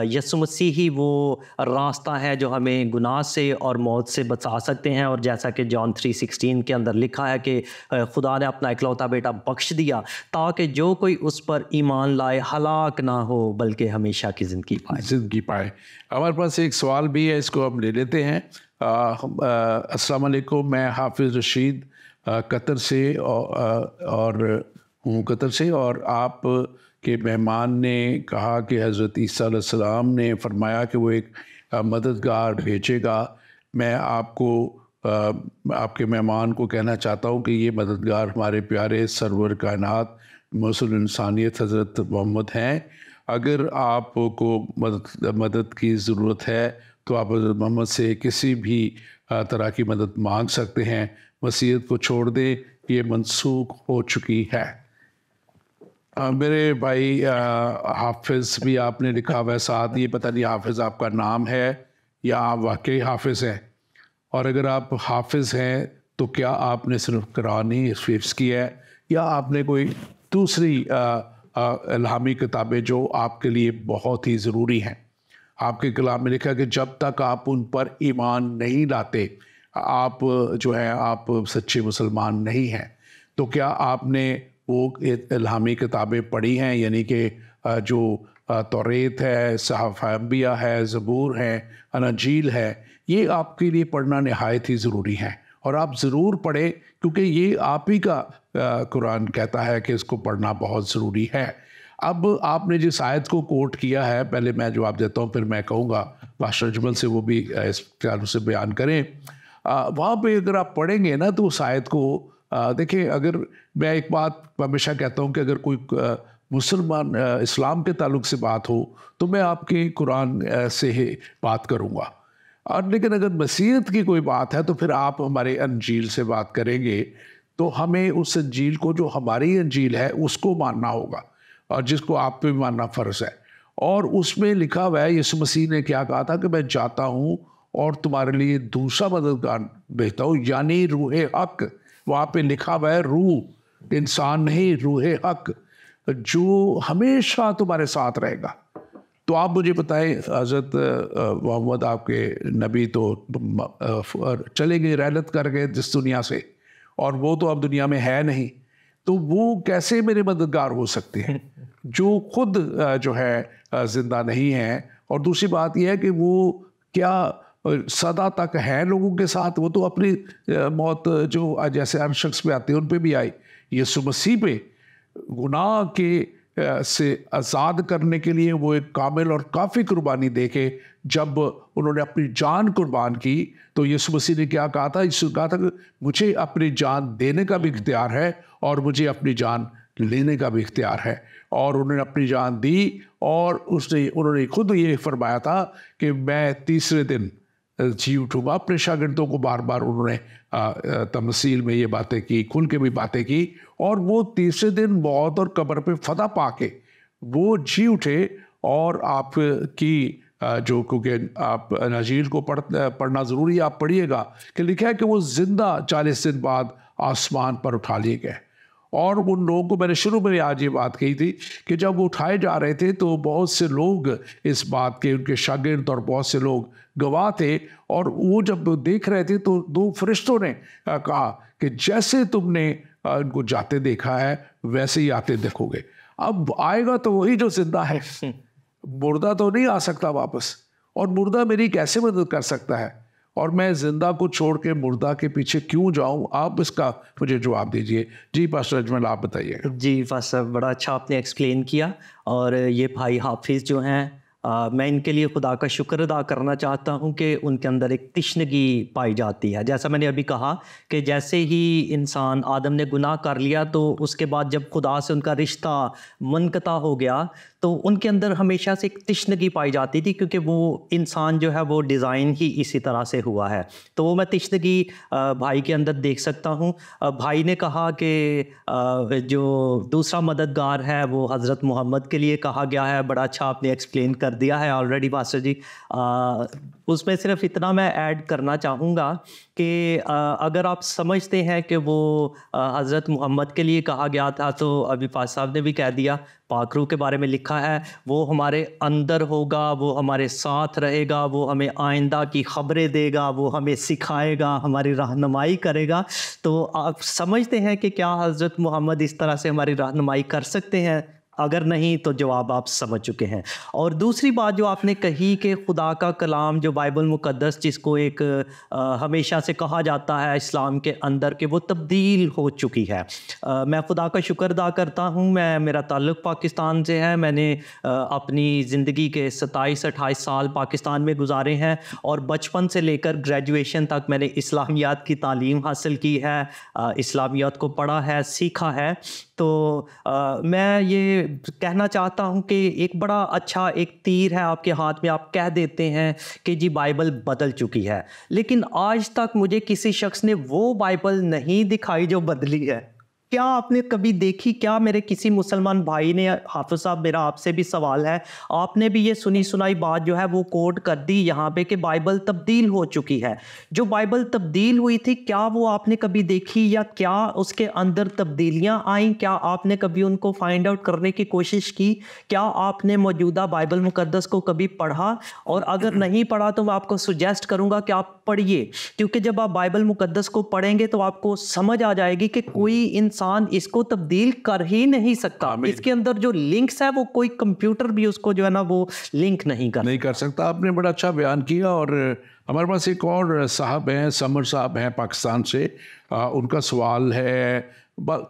यीशु मसीह ही वो रास्ता है जो हमें गुनाह से और मौत से बचा सकते हैं। और जैसा कि जॉन 3:16 के अंदर लिखा है कि खुदा ने अपना इकलौता बेटा बख्श दिया ताकि जो कोई उस पर ईमान लाए हलाक ना हो बल्कि हमेशा की ज़िंदगी पाए। हमारे पास एक सवाल भी है, इसको हम ले लेते हैं। अस्सलाम वालेकुम, मैं हाफिज़ रशीद कतर से और हूँ कतर से, और आप के मेहमान ने कहा कि हज़रत ईसा अलैहिस्सलाम ने फरमाया कि वो एक मददगार भेजेगा। मैं आपको आपके मेहमान को कहना चाहता हूँ कि ये मददगार हमारे प्यारे सरवर कायनात मौसूल इंसानियत हज़रत मोहम्मद हैं। अगर आपको मदद की ज़रूरत है तो आप हज़रत मोहम्मद से किसी भी तरह की मदद मांग सकते हैं। वसीयत को छोड़ दे, ये मनसूख हो चुकी है। मेरे भाई हाफिज़ भी आपने लिखा हुआ है साथ, ये पता नहीं हाफिज़ आपका नाम है या आप वाकई हाफिज़ हैं, और अगर आप हाफिज़ हैं तो क्या आपने सिर्फ कुरान ही हिफ्ज़ किया है या आपने कोई दूसरी इल्हामी किताबें जो आपके लिए बहुत ही ज़रूरी हैं। आपके कलाम में लिखा कि जब तक आप उन पर ईमान नहीं लाते आप जो है आप सच्चे मुसलमान नहीं हैं। तो क्या आपने वो इल्हामी किताबें पढ़ी हैं, यानी कि जो तौरेत है, सहाफ़ अंबिया है, ज़बूर है, अनाजील है, ये आपके लिए पढ़ना नहायत ही ज़रूरी है और आप ज़रूर पढ़ें, क्योंकि ये आप ही का कुरान कहता है कि इसको पढ़ना बहुत ज़रूरी है। अब आपने जिस आयत को कोट किया है, पहले मैं जवाब देता हूँ, फिर मैं कहूँगा बादशाह अजमल से वो भी इस ख्याल से बयान करें। वहाँ पे अगर आप पढ़ेंगे ना तो उस आयत को देखिए, अगर मैं एक बात हमेशा कहता हूँ कि अगर कोई मुसलमान इस्लाम के ताल्लुक से बात हो तो मैं आपके कुरान से ही बात करूँगा, और लेकिन अगर मसीहत की कोई बात है तो फिर आप हमारे अंजील से बात करेंगे। तो हमें उस अंजील को, जो हमारी अंजील है, उसको मानना होगा और जिसको आप पे मानना फ़र्ज़ है। और उसमें लिखा हुआ है, यीशु मसीह ने क्या कहा था कि मैं जाता हूँ और तुम्हारे लिए दूसरा मददगार भेजता हूँ, यानी रूह हक। वहाँ पे लिखा हुआ है रूह, इंसान नहीं, रूह हक, जो हमेशा तुम्हारे साथ रहेगा। तो आप मुझे बताएं, हज़रत मोहम्मद आपके नबी तो चले गए, रहलत कर गए जिस दुनिया से, और वो तो अब दुनिया में है नहीं, तो वो कैसे मेरे मददगार हो सकते हैं जो खुद जो है ज़िंदा नहीं है। और दूसरी बात यह है कि वो क्या सदा तक है लोगों के साथ। वो तो अपनी मौत जो जैसे हर शख्स पे आती है उन पे भी आई, यीशु मसीह पे गुनाह के से आज़ाद करने के लिए वो एक कामिल और काफ़ी कुर्बानी दे के जब उन्होंने अपनी जान कुर्बान की, तो यीशु मसीह ने क्या कहा था? यीशु कहा था कि मुझे अपनी जान देने का भी इख्तियार है और मुझे अपनी जान लेने का भी इख्तियार है। और उन्होंने अपनी जान दी और उन्होंने खुद ये फरमाया था कि मैं तीसरे दिन जी उठूंगा। अपने शागिर्दों को बार बार उन्होंने तमसील में ये बातें की, खुल के भी बातें की, और वो तीसरे दिन मौत और कब्र पे फतह पाके वो जी उठे। और आपकी जो, क्योंकि आप अंजील को पढ़ना ज़रूरी है, आप पढ़िएगा कि लिखा है कि वो जिंदा 40 दिन बाद आसमान पर उठा लिए गए। और उन लोगों को मैंने शुरू में आज ये बात कही थी कि जब वो उठाए जा रहे थे तो बहुत से लोग इस बात के, उनके शागिर्द और बहुत से लोग गवाह थे, और वो जब देख रहे थे तो 2 फरिश्तों ने कहा कि जैसे तुमने इनको जाते देखा है वैसे ही आते देखोगे। अब आएगा तो वही जो जिंदा है, मुर्दा तो नहीं आ सकता वापस, और मुर्दा मेरी कैसे मदद कर सकता है, और मैं जिंदा को छोड़ के मुर्दा के पीछे क्यों जाऊं? आप इसका मुझे जवाब दीजिए। जी पास्टर अजमल, आप बताइएगा। जी पास्टर, बड़ा अच्छा आपने एक्सप्लेन किया। और ये भाई हाफिज़ जो हैं, मैं इनके लिए खुदा का शुक्र अदा करना चाहता हूँ कि उनके अंदर एक तिश्नगी पाई जाती है। जैसा मैंने अभी कहा कि जैसे ही इंसान आदम ने गुनाह कर लिया तो उसके बाद जब खुदा से उनका रिश्ता मुनक़ता हो गया तो उनके अंदर हमेशा से एक तिश्नगी पाई जाती थी, क्योंकि वो इंसान जो है वो डिज़ाइन ही इसी तरह से हुआ है। तो वो मैं तिश्नगी भाई के अंदर देख सकता हूँ। भाई ने कहा कि जो दूसरा मददगार है वो हज़रत मोहम्मद के लिए कहा गया है। बड़ा अच्छा आपने एक्सप्लेन कर दिया है ऑलरेडी पास्टर जी। उसमें सिर्फ इतना मैं ऐड करना चाहूँगा कि अगर आप समझते हैं कि वो हज़रत मोहम्मद के लिए कहा गया था, तो अभी पास साहब ने भी कह दिया, पाक रूह के बारे में लिखा है वो हमारे अंदर होगा, वो हमारे साथ रहेगा, वो हमें आइंदा की खबरें देगा, वो हमें सिखाएगा, हमारी रहनुमाई करेगा। तो आप समझते हैं कि क्या हज़रत मोहम्मद इस तरह से हमारी रहनुमाई कर सकते हैं? अगर नहीं तो जवाब आप समझ चुके हैं। और दूसरी बात जो आपने कही कि खुदा का कलाम जो बाइबल मुक़द्दस, जिसको एक हमेशा से कहा जाता है इस्लाम के अंदर कि वो तब्दील हो चुकी है। मैं खुदा का शुक्र अदा करता हूँ, मेरा ताल्लुक़ पाकिस्तान से है। मैंने अपनी ज़िंदगी के 27-28 साल पाकिस्तान में गुजारे हैं, और बचपन से लेकर ग्रेजुएशन तक मैंने इस्लामियात की तालीम हासिल की है, इस्लामियात को पढ़ा है, सीखा है। तो मैं ये कहना चाहता हूँ कि एक बड़ा अच्छा एक तीर है आपके हाथ में, आप कह देते हैं कि जी बाइबल बदल चुकी है, लेकिन आज तक मुझे किसी शख्स ने वो बाइबल नहीं दिखाई जो बदली है। क्या आपने कभी देखी? क्या मेरे किसी मुसलमान भाई ने, हाफिज़ साहब मेरा आपसे भी सवाल है, आपने भी ये सुनी सुनाई बात जो है वो कोट कर दी यहाँ पे कि बाइबल तब्दील हो चुकी है? जो बाइबल तब्दील हुई थी क्या वो आपने कभी देखी, या क्या उसके अंदर तब्दीलियाँ आईं? क्या आपने कभी उनको फाइंड आउट करने की कोशिश की? क्या आपने मौजूदा बाइबल मुक़द्दस को कभी पढ़ा? और अगर नहीं पढ़ा तो मैं आपको सुजेस्ट करूँगा कि आप पढ़िए, क्योंकि जब आप बाइबल मुक़द्दस को पढ़ेंगे तो आपको समझ आ जाएगी कि कोई इंसान इसको तब्दील कर ही नहीं सकता। इसके अंदर जो लिंक्स है वो कोई कंप्यूटर भी उसको जो है ना वो लिंक नहीं कर सकता। आपने बड़ा अच्छा बयान किया। और हमारे पास एक और साहब हैं, समर साहब हैं पाकिस्तान से। उनका सवाल है,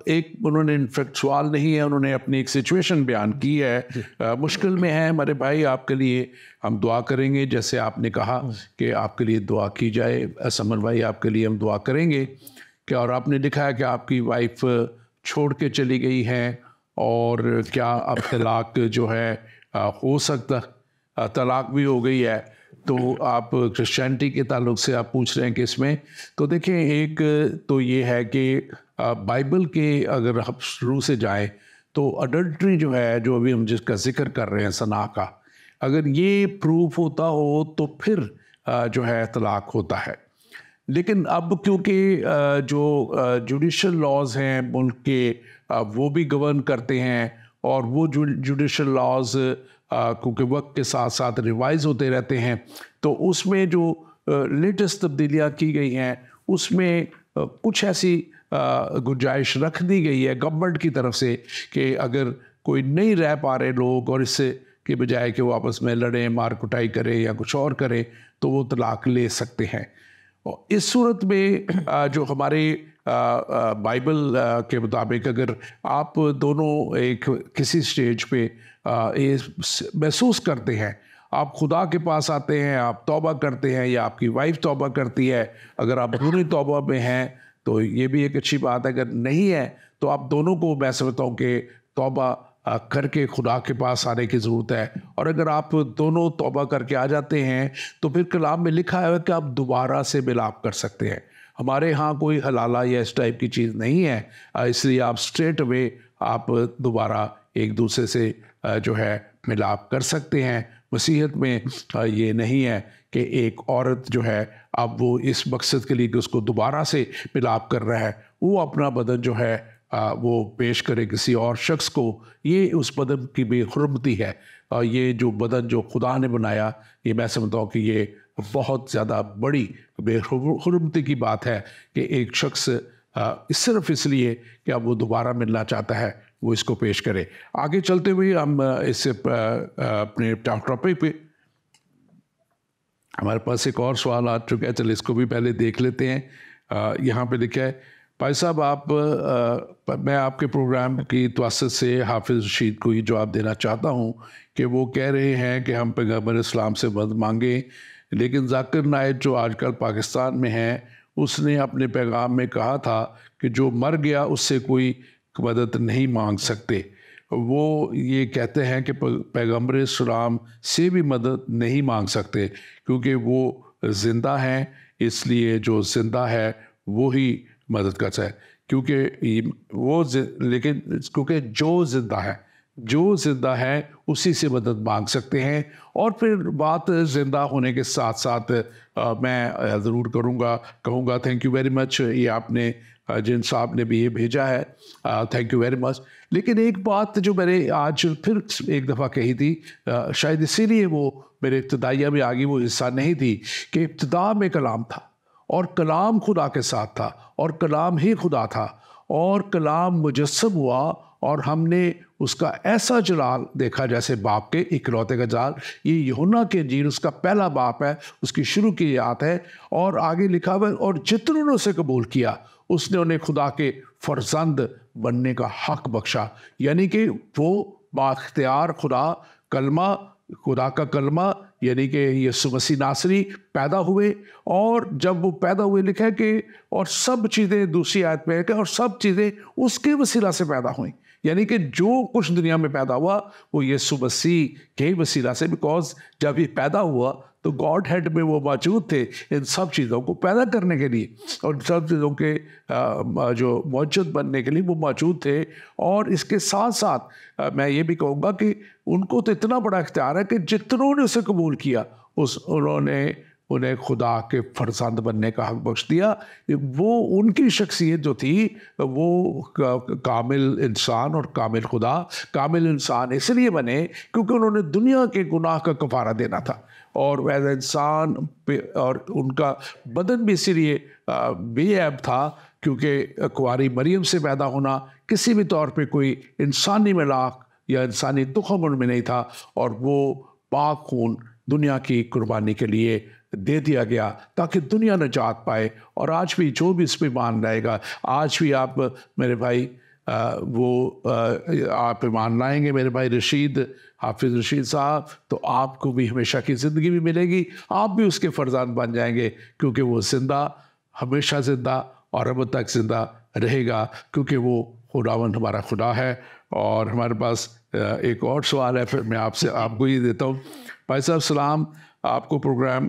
एक उन्होंने इनफेक्ट सवाल नहीं है, उन्होंने अपनी एक सिचुएशन बयान की है। मुश्किल में है हमारे भाई, आपके लिए हम दुआ करेंगे, जैसे आपने कहा कि आपके लिए दुआ की जाए। समर भाई, आपके लिए हम दुआ करेंगे क्या। और आपने लिखा है कि आपकी वाइफ छोड़ के चली गई हैं, और क्या अब तलाक जो है हो सकता, तलाक भी हो गई है। तो आप क्रिश्चियनिटी के ताल्लुक से आप पूछ रहे हैं कि इसमें, तो देखें, एक तो ये है कि बाइबल के अगर हम शुरू से जाएं तो अडल्ट्री जो है, जो अभी हम जिसका जिक्र कर रहे हैं सना का, अगर ये प्रूफ होता हो तो फिर जो है तलाक होता है। लेकिन अब क्योंकि जो जुडिशल लॉज हैं मुल्क के, वो भी गवर्न करते हैं, और वो जुडिशल लॉज क्योंकि वक्त के साथ साथ रिवाइज होते रहते हैं, तो उसमें जो लेटेस्ट तब्दीलियाँ की गई हैं उसमें कुछ ऐसी गुंजाइश रख दी गई है गवर्नमेंट की तरफ से कि अगर कोई नहीं रह पा रहे लोग और इससे कि बजाय कि वो आपस में लड़ें, मार कुटाई करें या कुछ और करें, तो वो तलाक ले सकते हैं। और इस सूरत में जो हमारे बाइबल के मुताबिक अगर आप दोनों एक किसी स्टेज पे ये महसूस करते हैं, आप खुदा के पास आते हैं, आप तौबा करते हैं या आपकी वाइफ तौबा करती है, अगर आप दोनों तौबा में हैं तो ये भी एक अच्छी बात है। अगर नहीं है तो आप दोनों को, मैं समझता हूँ कि तौबा करके खुदा के पास आने की ज़रूरत है। और अगर आप दोनों तौबा करके आ जाते हैं तो फिर कलाम में लिखा है कि आप दोबारा से मिलाप कर सकते हैं। हमारे यहाँ कोई हलाला या इस टाइप की चीज़ नहीं है, इसलिए आप स्ट्रेट अवे आप दोबारा एक दूसरे से जो है मिलाप कर सकते हैं। मसीहत में ये नहीं है कि एक औरत जो है अब वो इस मकसद के लिए कि उसको दोबारा से मिलाप कर रहा है, वो अपना बदन जो है वो पेश करे किसी और शख्स को। ये उस बदन की बेहुरमती है। ये जो बदन जो खुदा ने बनाया, ये मैं समझता हूँ कि ये बहुत ज़्यादा बड़ी बेहुरमती की बात है कि एक शख्स सिर्फ इसलिए कि अब वो दोबारा मिलना चाहता है वो इसको पेश करे। आगे चलते हुए हम इससे अपने टॉपिक पे, हमारे पास एक और सवाल आ चुका है, चलिए इसको भी पहले देख लेते हैं। यहाँ पे लिखा है, भाई साहब मैं आपके प्रोग्राम की तवस्सुत से हाफिज़ रशीद को ये जवाब देना चाहता हूँ कि वो कह रहे हैं कि हम पैगम्बर इस्लाम से मदद मांगें, लेकिन जाकिर नाइक जो आजकल पाकिस्तान में है उसने अपने पैगाम में कहा था कि जो मर गया उससे कोई मदद नहीं मांग सकते। वो ये कहते हैं कि पैगम्बर इस्लाम से भी मदद नहीं मांग सकते क्योंकि वो ज़िंदा हैं, इसलिए जो ज़िंदा है वो ही मदद करता है। लेकिन क्योंकि जो ज़िंदा है उसी से मदद मांग सकते हैं। और फिर बात ज़िंदा होने के साथ साथ मैं ज़रूर कहूँगा थैंक यू वेरी मच, ये आपने जिन साहब ने भी ये भेजा है, थैंक यू वेरी मच। लेकिन एक बात जो मैंने आज फिर एक दफ़ा कही थी, शायद इसीलिए वो मेरे इब्तिदाइया में आ गई, वो हिस्सा नहीं थी कि इब्तिदा में कलाम था और कलाम खुदा के साथ था और कलाम ही खुदा था और कलाम मुजस्सम हुआ और हमने उसका ऐसा जलाल देखा जैसे बाप के इकलौते का जलाल। ये यूहन्ना के इंजील उसका पहला बाप है, उसकी शुरू की आयत है। और आगे लिखा हुआ है, और जितनों ने उसे कबूल किया उसने उन्हें खुदा के फर्जंद बनने का हक बख्शा। यानी कि वो बाख्तियार खुदा का कलमा यानी कि यीशु मसीह नासरी पैदा हुए। और जब वो पैदा हुए लिखा है कि और सब चीज़ें, दूसरी आयत में है कि और सब चीज़ें उसके वसीला से पैदा हुई। यानी कि जो कुछ दुनिया में पैदा हुआ वो यीशु मसीह के वसीला से, बिकॉज जब ये पैदा हुआ तो गॉड हेड में वो मौजूद थे इन सब चीज़ों को पैदा करने के लिए और सब चीज़ों के जो मौजूद बनने के लिए वो मौजूद थे। और इसके साथ साथ मैं ये भी कहूँगा कि उनको तो इतना बड़ा इख्तियार है कि जितनों ने उसे कबूल किया उन्होंने उन्हें खुदा के फर्जंद बनने का हक बख्श दिया। वो उनकी शख्सियत जो थी वो कामिल इंसान और कामिल इंसान इसलिए बने क्योंकि उन्होंने दुनिया के गुनाह का कफारा देना था और वैसा इंसान और उनका बदन भी इसलिए बेऐब था क्योंकि कुंवारी मरियम से पैदा होना किसी भी तौर पे कोई इंसानी मिलाक या इंसानी तुख़म उनमें नहीं था और वो पाक खून दुनिया की कुर्बानी के लिए दे दिया गया ताकि दुनिया नजात पाए। और आज भी जो भी इस पर मान लाएगा, आज भी आप मेरे भाई आप ईमान लाएंगे मेरे भाई हाफिज़ रशीद साहब, तो आपको भी हमेशा की ज़िंदगी भी मिलेगी, आप भी उसके फर्जान बन जाएंगे क्योंकि वो ज़िंदा, हमेशा ज़िंदा और अब तक ज़िंदा रहेगा क्योंकि वो खुदावंद हमारा खुदा है। और हमारे पास एक और सवाल है, फिर मैं आपको ये देता हूँ। भाई साहब सलाम, आपको प्रोग्राम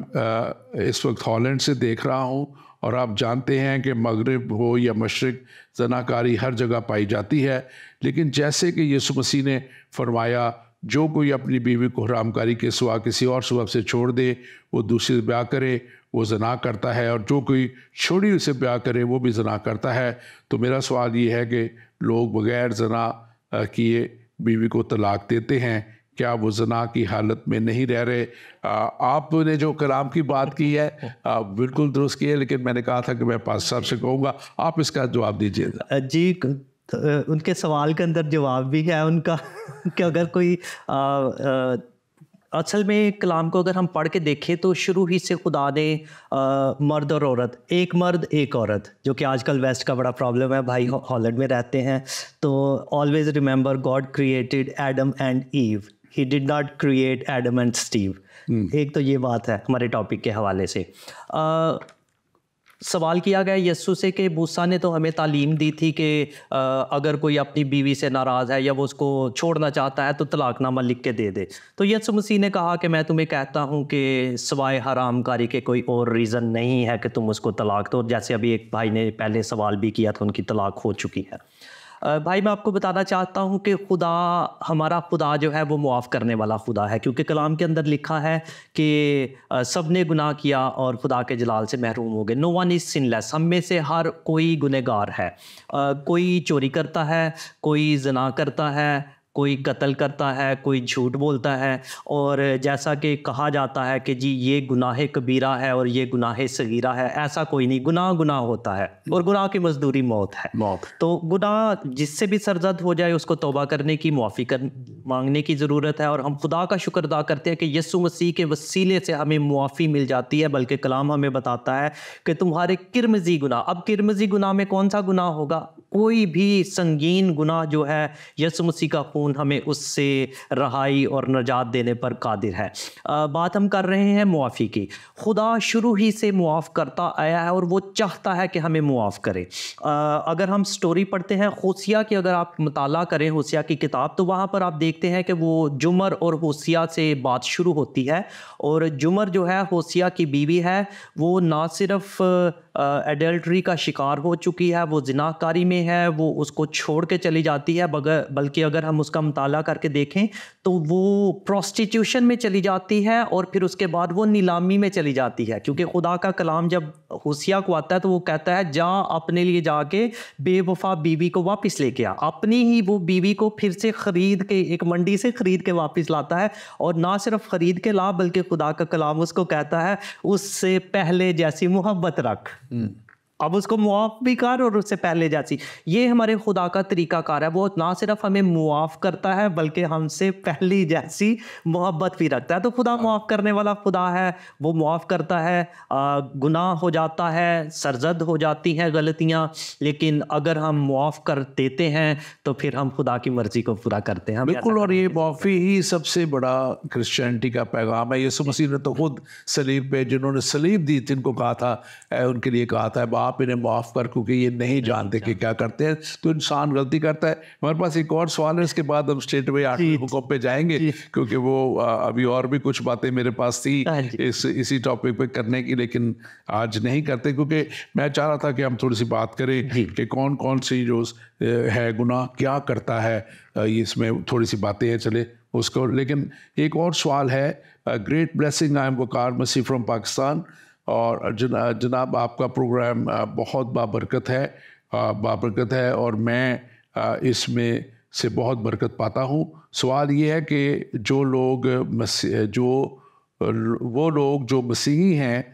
इस वक्त हॉलैंड से देख रहा हूँ और आप जानते हैं कि मगरिब हो या मशरिक ज़नाकारी हर जगह पाई जाती है, लेकिन जैसे कि यीशु मसीह ने फरमाया जो कोई अपनी बीवी को हरामकारी के सिवा किसी और सबब से छोड़ दे वो दूसरी ब्याह करे वो ज़ना करता है, और जो कोई छोड़ी उसे ब्याह करे वो भी ज़ना करता है। तो मेरा सवाल ये है कि लोग बग़ैर ज़ना किए बीवी को तलाक देते हैं, क्या वो ज़ना की हालत में नहीं रह रहे? आपने जो कलाम की बात की है बिल्कुल दुरुस्त की है, लेकिन मैंने कहा था कि मैं पास साहब से कहूँगा, आप इसका जवाब दीजिएगा। जी, तो उनके सवाल के अंदर जवाब भी है उनका कि अगर कोई असल में कलाम को अगर हम पढ़ के देखें तो शुरू ही से खुदा ने मर्द और औरत, एक मर्द एक औरत, जो कि आजकल वेस्ट का बड़ा प्रॉब्लम है, भाई हॉलैंड में रहते हैं, तो always remember God created Adam and ewe, he did not create Adam and Steve. एक तो ये बात है हमारे टॉपिक के हवाले से। सवाल किया गया यीशु से कि मूसा ने तो हमें तालीम दी थी कि अगर कोई अपनी बीवी से नाराज़ है या वो उसको छोड़ना चाहता है तो तलाकनामा लिख के दे दे। तो यीशु मसीह ने कहा कि मैं तुम्हें कहता हूँ कि सिवाय हरामकारी के कोई और रीज़न नहीं है कि तुम उसको तलाक दो। जैसे अभी एक भाई ने पहले सवाल भी किया था, उनकी तलाक हो चुकी है। भाई मैं आपको बताना चाहता हूँ कि खुदा, हमारा खुदा जो है वो मुआफ़ करने वाला खुदा है, क्योंकि कलाम के अंदर लिखा है कि सब ने गुनाह किया और खुदा के जलाल से महरूम हो गए। नो वन इज़ सिनलेस, हम में से हर कोई गुनहगार है। कोई चोरी करता है, कोई ज़िना करता है, कोई कत्ल करता है, कोई झूठ बोलता है, और जैसा कि कहा जाता है कि जी ये गुनाह कबीरा है और ये गुनाह सगीरा है, ऐसा कोई नहीं। गुनाह गुनाह होता है और गुनाह की मजदूरी मौत है। तो गुनाह जिससे भी सरजद हो जाए उसको तौबा करने की, मुआफ़ी मांगने की ज़रूरत है। और हम खुदा का शुक्र अदा करते हैं कि यीशु मसीह के वसीले से हमें मुआफ़ी मिल जाती है। बल्कि कलाम हमें बताता है कि तुम्हारे किरमजी गुनाह, अब किरमजी गुनाह में कौन सा गुनाह होगा? कोई भी संगीन गुनाह जो है, यीशु मसीह का खून हमें उससे रहाई और नजात देने पर कादिर है। बात हम कर रहे हैं मुआफ़ी की। खुदा शुरू ही से मुआफ़ करता आया है और वो चाहता है कि हमें मुआफ़ करे। अगर हम स्टोरी पढ़ते हैं होसिया की, अगर आप मुताला करें होसिया की किताब, तो वहाँ पर आप देखते हैं कि वो जुमर और होसिया से बात शुरू होती है। और जुमर जो है होसिया की बीवी है, वो ना सिर्फ एडल्ट्री का शिकार हो चुकी है, वो जिनाकारी में है, वो उसको छोड़ के चली जाती है, बल्कि अगर हम उसका मुताला करके देखें तो वो प्रोस्टिट्यूशन में चली जाती है और फिर उसके बाद वो नीलामी में चली जाती है। क्योंकि खुदा का कलाम जब होसिया को आता है तो वो कहता है जा अपने लिए जाके बेवफा बीवी को वापस लेके आ। अपनी ही वो बीवी को फिर से खरीद के, एक मंडी से खरीद के वापस लाता है, और ना सिर्फ खरीद के ला बल्कि खुदा का कलाम उसको कहता है उससे पहले जैसी मोहब्बत रख। अब उसको मुआफ़ भी कर और उससे पहले जैसी। ये हमारे खुदा का तरीक़ाकार है। वो ना सिर्फ हमें मुआफ़ करता है बल्कि हमसे पहली जैसी मोहब्बत भी रखता है। तो खुदा मुआफ़ करने वाला खुदा है, वो मुआफ़ करता है। गुनाह हो जाता है, सरजद हो जाती हैं गलतियाँ, लेकिन अगर हम मुआफ़ कर देते हैं तो फिर हम खुदा की मर्ज़ी को पूरा करते हैं। बिल्कुल, और ये मुआफ़ी ही सबसे बड़ा क्रिश्चियनिटी का पैगाम है। यीशु मसीह ने तो खुद सलीब पे, जिन्होंने सलीब दी थी, उनको कहा था, उनके लिए कहा था आप इन्हें माफ़ कर, क्योंकि ये नहीं जानते कि क्या करते हैं। तो इंसान गलती करता है। हमारे पास एक और सवाल है, इसके बाद हम स्ट्रेट अवे 8वें हुक्म पे जाएंगे, क्योंकि वो अभी और भी कुछ बातें मेरे पास थी इसी टॉपिक पे करने की, लेकिन आज नहीं करते, क्योंकि मैं चाह रहा था कि हम थोड़ी सी बात करें कि कौन कौन सी जो है गुनाह क्या करता है, इसमें थोड़ी सी बातें हैं, चले उसको। लेकिन एक और सवाल है, great blessing, I am Waqar Masih from Pakistan, और जनाब आपका प्रोग्राम बहुत बाबरकत है और मैं इसमें से बहुत बरकत पाता हूँ। सवाल ये है कि वो लोग जो मसीही हैं,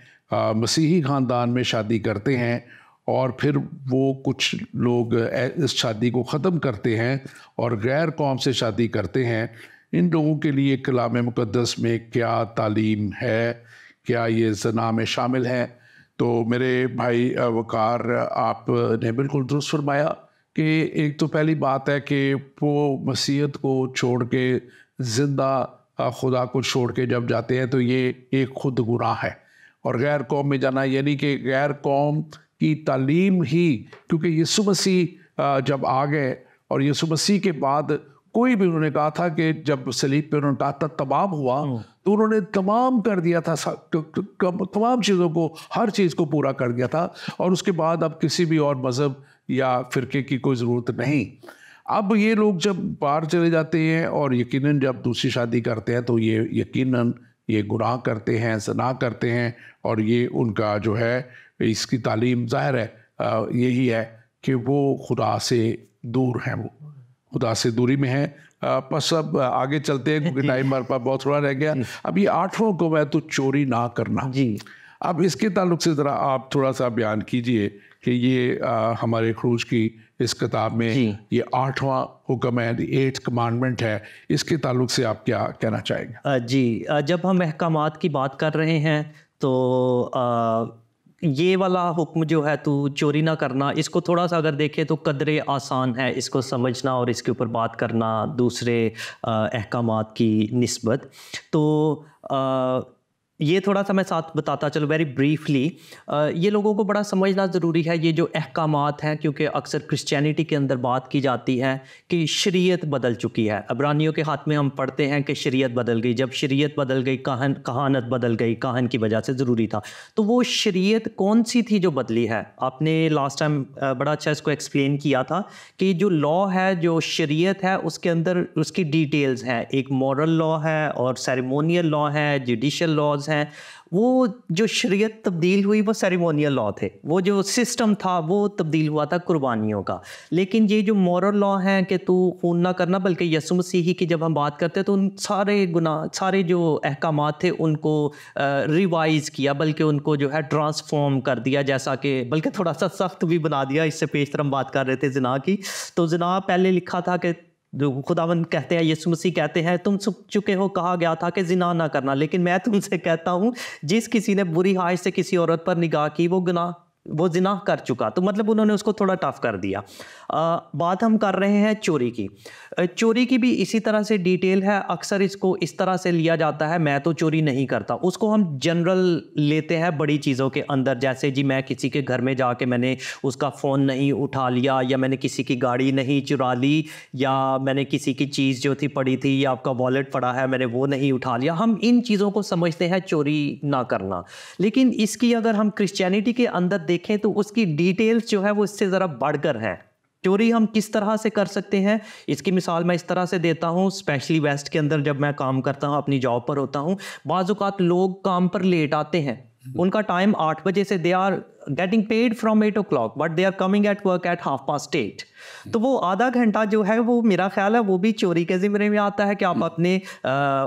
मसीही ख़ानदान में शादी करते हैं और फिर वो कुछ लोग इस शादी को ख़त्म करते हैं और गैर कौम से शादी करते हैं, इन लोगों के लिए कलाम मुक़द्दस में क्या तालीम है? क्या ये ज़ना में शामिल है? तो मेरे भाई वकार, आपने बिल्कुल दुरुस्त फरमाया कि एक तो पहली बात है कि वो मसीहत को छोड़ के, ज़िंदा खुदा को छोड़ के जब जाते हैं तो ये एक खुद गुनाह है। और गैर कौम में जाना यानी कि गैर कौम की तालीम ही, क्योंकि यीशु मसीह जब आ गए और यीशु मसीह के बाद कोई भी, उन्होंने कहा था कि जब सलीब पे उन्होंने कहा तमाम हुआ, तो उन्होंने तमाम कर दिया था, तमाम चीज़ों को, हर चीज़ को पूरा कर दिया था, और उसके बाद अब किसी भी और मज़हब या फ़िरके की कोई ज़रूरत नहीं। अब ये लोग जब बाहर चले जाते हैं और यकीनन जब दूसरी शादी करते हैं तो ये यकीनन ये गुनाह करते हैं, ज़ना करते हैं, और ये उनका जो है इसकी तालीम ज़ाहिर है यही है कि वो खुदा से दूर हैं, वो खुदा से दूरी में है। बस अब आगे चलते हैं क्योंकि टाइम हमारे पास बहुत थोड़ा रह गया। अब ये 8वां हुक्म है तो चोरी ना करना जी। अब इसके ताल्लुक से ज़रा आप थोड़ा सा बयान कीजिए कि ये हमारे खरूज की इस किताब में ये 8वां हुक्म है, द 8th कमांडमेंट है, इसके ताल्लुक से आप क्या कहना चाहेंगे? जी, जब हम अहकामात की बात कर रहे हैं तो ये वाला हुक्म जो है, तू चोरी ना करना, इसको थोड़ा सा अगर देखें तो कदरे आसान है इसको समझना और इसके ऊपर बात करना दूसरे अहकामात की निस्बत। तो ये थोड़ा सा मैं साथ बताता चलो वेरी ब्रीफली। ये लोगों को बड़ा समझना ज़रूरी है ये जो अहकामात हैं, क्योंकि अक्सर क्रिश्चियनिटी के अंदर बात की जाती है कि शरीयत बदल चुकी है। अब्रानियों के हाथ में हम पढ़ते हैं कि शरीयत बदल गई। जब शरीयत बदल गई, कहानत बदल गई, काहन की वजह से ज़रूरी था। तो वो शरीयत कौन सी थी जो बदली है? आपने लास्ट टाइम बड़ा अच्छा इसको एक्सप्लेन किया था कि जो लॉ है, जो शरीयत है, उसके अंदर उसकी डिटेल्स हैं। एक मॉरल लॉ है और सेरेमोनियल लॉ है, जुडिशल लॉज हैं। वो जो शरीयत तब्दील हुई वो सेरेमोनियल लॉ थे, वो जो सिस्टम था वो तब्दील हुआ था कुर्बानियों का। लेकिन ये जो मॉरल लॉ हैं कि तू खून ना करना, बल्कि यसु मसीह की जब हम बात करते हैं तो उन सारे गुनाह, सारे जो अहकामात थे उनको रिवाइज किया, बल्कि उनको जो है ट्रांसफॉर्म कर दिया, जैसा कि बल्कि थोड़ा सा सख्त भी बना दिया। इससे पेशतर हम बात कर रहे थे ज़िना की, तो ज़िना पहले लिखा था कि जो खुदावंद कहते हैं, यीशु मसीह कहते हैं, तुम सुख चुके हो, कहा गया था कि जिना ना करना, लेकिन मैं तुमसे कहता हूँ जिस किसी ने बुरी हाय से किसी औरत पर निगाह की वो जिना कर चुका। तो मतलब उन्होंने उसको थोड़ा टफ कर दिया। बात हम कर रहे हैं चोरी की। चोरी की भी इसी तरह से डिटेल है। अक्सर इसको इस तरह से लिया जाता है, मैं तो चोरी नहीं करता, उसको हम जनरल लेते हैं बड़ी चीज़ों के अंदर। जैसे जी मैं किसी के घर में जाके मैंने उसका फ़ोन नहीं उठा लिया, या मैंने किसी की गाड़ी नहीं चुरा ली, या मैंने किसी की चीज़ जो थी पड़ी थी, या आपका वॉलेट पड़ा है मैंने वो नहीं उठा लिया। हम इन चीज़ों को समझते हैं चोरी ना करना। लेकिन इसकी अगर हम क्रिश्चियनिटी के अंदर देखें तो उसकी डिटेल्स जो है वो इससे ज़रा बढ़कर है। चोरी हम किस तरह से कर सकते हैं, इसकी मिसाल मैं इस तरह से देता हूँ। स्पेशली वेस्ट के अंदर जब मैं काम करता हूँ, अपनी जॉब पर होता हूँ, बाज़ औक़ात लोग काम पर लेट आते हैं। उनका टाइम 8 बजे से, they are getting paid from 8 o'clock but they are coming at work at 8:30। तो वो आधा घंटा जो है वो मेरा ख्याल है वो भी चोरी के ज़िम्मे में आता है कि आप अपने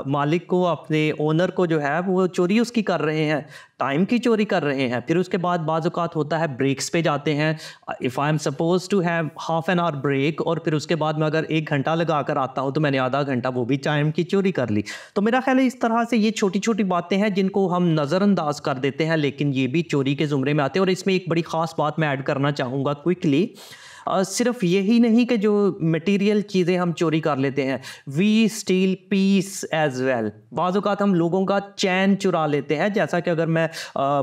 मालिक को, अपने ओनर को जो है वो चोरी उसकी कर रहे हैं, टाइम की चोरी कर रहे हैं। फिर उसके बाद बाज़ औक़ात होता है ब्रेक्स पे जाते हैं। If I am suppose to have half an hour break, और फिर उसके बाद मैं अगर 1 घंटा लगा कर आता हूँ तो मैंने आधा घंटा वो भी टाइम की चोरी कर ली। तो मेरा ख्याल है इस तरह से ये छोटी छोटी बातें हैं जिनको हम नज़रअंदाज कर देते हैं, लेकिन ये भी चोरी के ज़ुमरे में आते हैं। और इसमें एक बड़ी ख़ास बात मैं ऐड करना चाहूँगा क्विकली। सिर्फ यही नहीं कि जो मटेरियल चीज़ें हम चोरी कर लेते हैं, we steal peace as well. बाज़ औक़ात हम लोगों का चैन चुरा लेते हैं। जैसा कि अगर मैं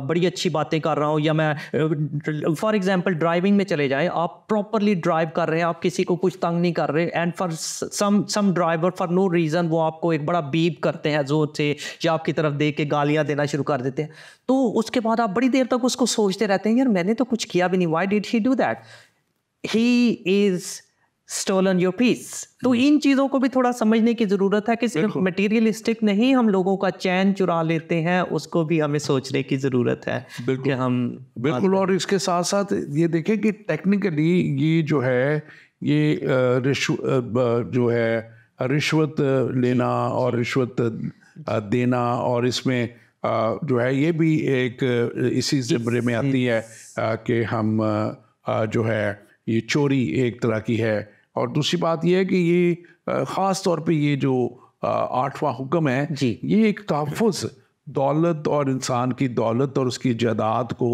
बड़ी अच्छी बातें कर रहा हूँ, या मैं फॉर एग्जांपल ड्राइविंग में चले जाएं, आप प्रॉपरली ड्राइव कर रहे हैं, आप किसी को कुछ तंग नहीं कर रहे, and for some driver for no reason वो आपको एक बड़ा बीप करते हैं ज़ोर से, या आपकी तरफ देख के गालियाँ देना शुरू कर देते हैं। तो उसके बाद आप बड़ी देर तक उसको सोचते रहते हैं, यार मैंने तो कुछ किया भी नहीं, why did he do that, he is stolen your peace। तो इन चीज़ों को भी थोड़ा समझने की ज़रूरत है कि सिर्फ मटेरियलिस्टिक नहीं, हम लोगों का चैन चुरा लेते हैं, उसको भी हमें सोचने की ज़रूरत है कि हम बिल्कुल। और इसके साथ साथ ये देखें कि टेक्निकली ये जो है ये जो है रिश्वत लेना और रिश्वत देना, और इसमें जो है ये भी एक इसी ज़िम्मे में आती है कि हम जो है ये चोरी एक तरह की है। और दूसरी बात ये है कि ये ख़ास तौर पे ये जो 8वां हुक्म है, ये एक तहफ़्फ़ुज़, दौलत और इंसान की दौलत और उसकी जायदाद को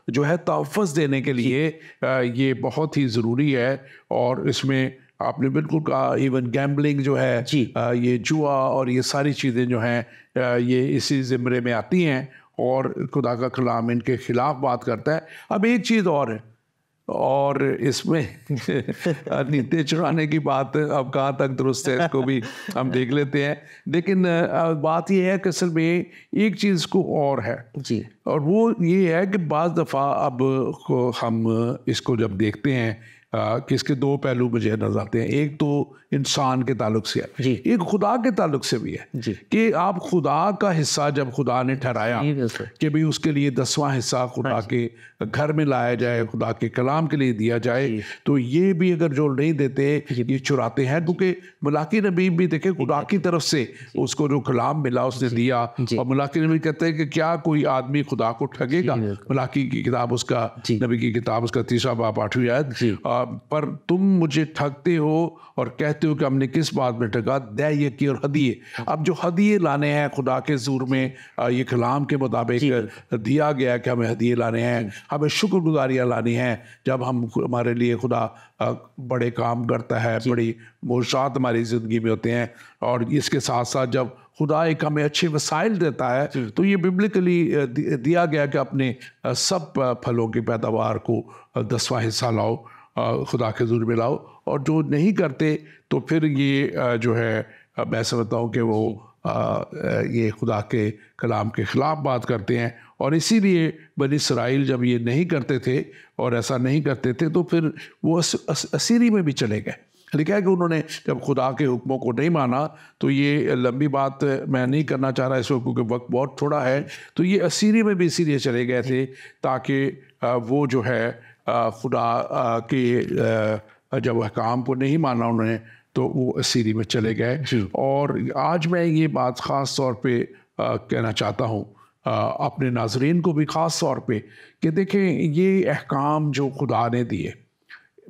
जो है तहफ़्फ़ुज़ देने के लिए ये बहुत ही ज़रूरी है। और इसमें आपने बिल्कुल कहा, इवन गैम्बलिंग जो है, ये जुआ और ये सारी चीज़ें जो हैं ये इसी ज़िम्मे में आती हैं, और खुदा का कलाम इनके ख़िलाफ़ बात करता है। अब एक चीज़ और है, और इसमें नीति चुराने की बात अब कहाँ तक दुरुस्त है इसको भी हम देख लेते हैं। लेकिन बात ये है कि असल में एक चीज़ को और है जी, और वो ये है कि बाज़ दफ़ा अब हम इसको जब देखते हैं कि इसके दो पहलू मुझे नजर आते हैं। एक तो इंसान के ताल्लुक से है, जी। एक खुदा के ताल्लुक से भी है जी। कि आप खुदा का हिस्सा जब खुदा ने ठहराया जी, बिल्कुल। कि भी उसके लिए 10वां हिस्सा खुदा के घर में लाया जाए, खुदा के कलाम के लिए दिया जाए, जी। तो ये भी अगर जो नहीं देते ये चुराते हैं। क्योंकि मलाकी नबी भी देखे खुदा की तरफ से उसको जो कलाम मिला उसने दिया, जी। और मलाकी नबी कहते हैं कि क्या कोई आदमी खुदा को ठगेगा। मलाकी की किताब उसका, जी। नबी की किताब उसका 3 बाब 8वीं आयत, जी। पर तुम मुझे ठगते हो और कहते हो कि हमने किस बात में ठगा, दे यकी और हदिये। अब जो हदिये लाने हैं खुदा के ज़ूर में, ये कलाम के मुताबिक दिया गया कि हमें हदिये लाने हैं, हमें शुक्रगुजारियाँ लानी हैं जब हम हमारे लिए खुदा बड़े काम करता है, बड़ी मोशात हमारी ज़िंदगी में होते हैं। और इसके साथ साथ जब खुदा एक हमें अच्छे वसाइल देता है तो ये बिब्लिकली दिया गया कि अपने सब फलों की पैदावार को 10वां हिस्सा लाओ, खुदा के ज़रूर में लाओ। और जो नहीं करते तो फिर ये जो है मैं समझता हूँ कि वो ये खुदा के कलाम के ख़िलाफ़ बात करते हैं। और इसीलिए बनी इसराइल जब ये नहीं करते थे और ऐसा नहीं करते थे तो फिर वो असीरी में भी चले गए। लिखा है कि उन्होंने जब खुदा के हुक्मों को नहीं माना, तो ये लंबी बात मैं नहीं करना चाह रहा इस वक्त क्योंकि वक्त बहुत थोड़ा है, तो ये असीरी में भी इसीलिए चले गए थे ताकि वो जो है खुदा के जब अहकाम को नहीं माना उन्होंने तो वो असीरी में चले गए। और आज मैं ये बात ख़ास तौर पे कहना चाहता हूँ अपने नाज़रीन को भी ख़ास तौर पे कि देखें ये अहकाम जो खुदा ने दिए,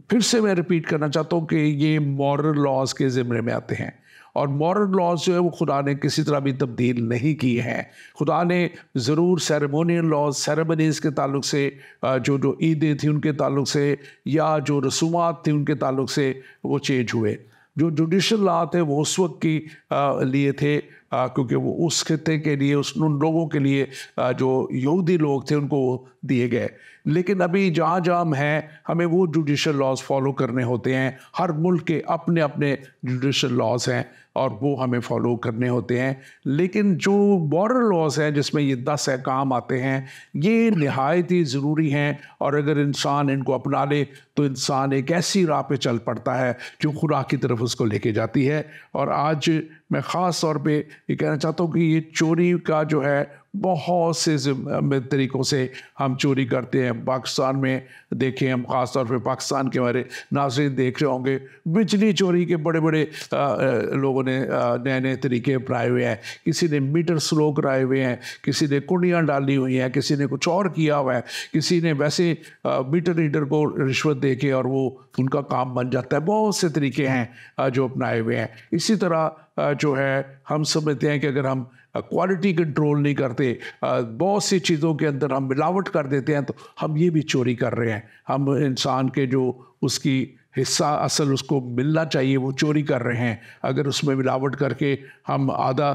फिर से मैं रिपीट करना चाहता हूँ कि ये मॉरल लॉज के ज़िम्मे में आते हैं। और मॉरल लॉज जो है वो खुदा ने किसी तरह भी तब्दील नहीं किए हैं। खुदा ने ज़रूर सेरेमोनियल लॉज, सेरेमनीज़ के ताल्लुक से, जो ईदें थी उनके ताल्लुक से, या जो रसूमात थी उनके ताल्लुक से वो चेंज हुए। जो जुडिशल लॉ थे वो उस वक्त की लिए थे क्योंकि वो उस खित्ते के लिए, उन लोगों के लिए जो यहूदी लोग थे उनको दिए गए। लेकिन अभी जहाँ जहाँ हम हैं हमें वो जुडिशल लॉज फॉलो करने होते हैं। हर मुल्क के अपने अपने जुडिशल लॉज हैं और वो हमें फॉलो करने होते हैं। लेकिन जो मॉरल लॉज हैं जिसमें ये 10 अहकाम आते हैं, ये नहायत ही ज़रूरी हैं। और अगर इंसान इनको अपना ले तो इंसान एक ऐसी राह पे चल पड़ता है जो खुदा की तरफ उसको लेके जाती है। और आज मैं ख़ास तौर पे ये कहना चाहता हूँ कि ये चोरी का जो है बहुत से तरीक़ों से हम चोरी करते हैं। पाकिस्तान में देखें, हम ख़ास तौर पे पाकिस्तान के हमारे नाज़रीन देख रहे होंगे, बिजली चोरी के बड़े बड़े लोगों ने नए नए तरीके अपनाए हुए हैं। किसी ने मीटर स्लो कराए हुए हैं, किसी ने कुंडियाँ डाली हुई हैं, किसी ने कुछ और किया हुआ है, किसी ने वैसे मीटर रीडर को रिश्वत दे के और वो उनका काम बन जाता है। बहुत से तरीके हैं जो अपनाए हुए हैं। इसी तरह जो है हम समझते हैं कि अगर हम क्वालिटी कंट्रोल नहीं करते, बहुत सी चीज़ों के अंदर हम मिलावट कर देते हैं, तो हम ये भी चोरी कर रहे हैं। हम इंसान के जो उसकी हिस्सा असल उसको मिलना चाहिए वो चोरी कर रहे हैं। अगर उसमें मिलावट करके हम आधा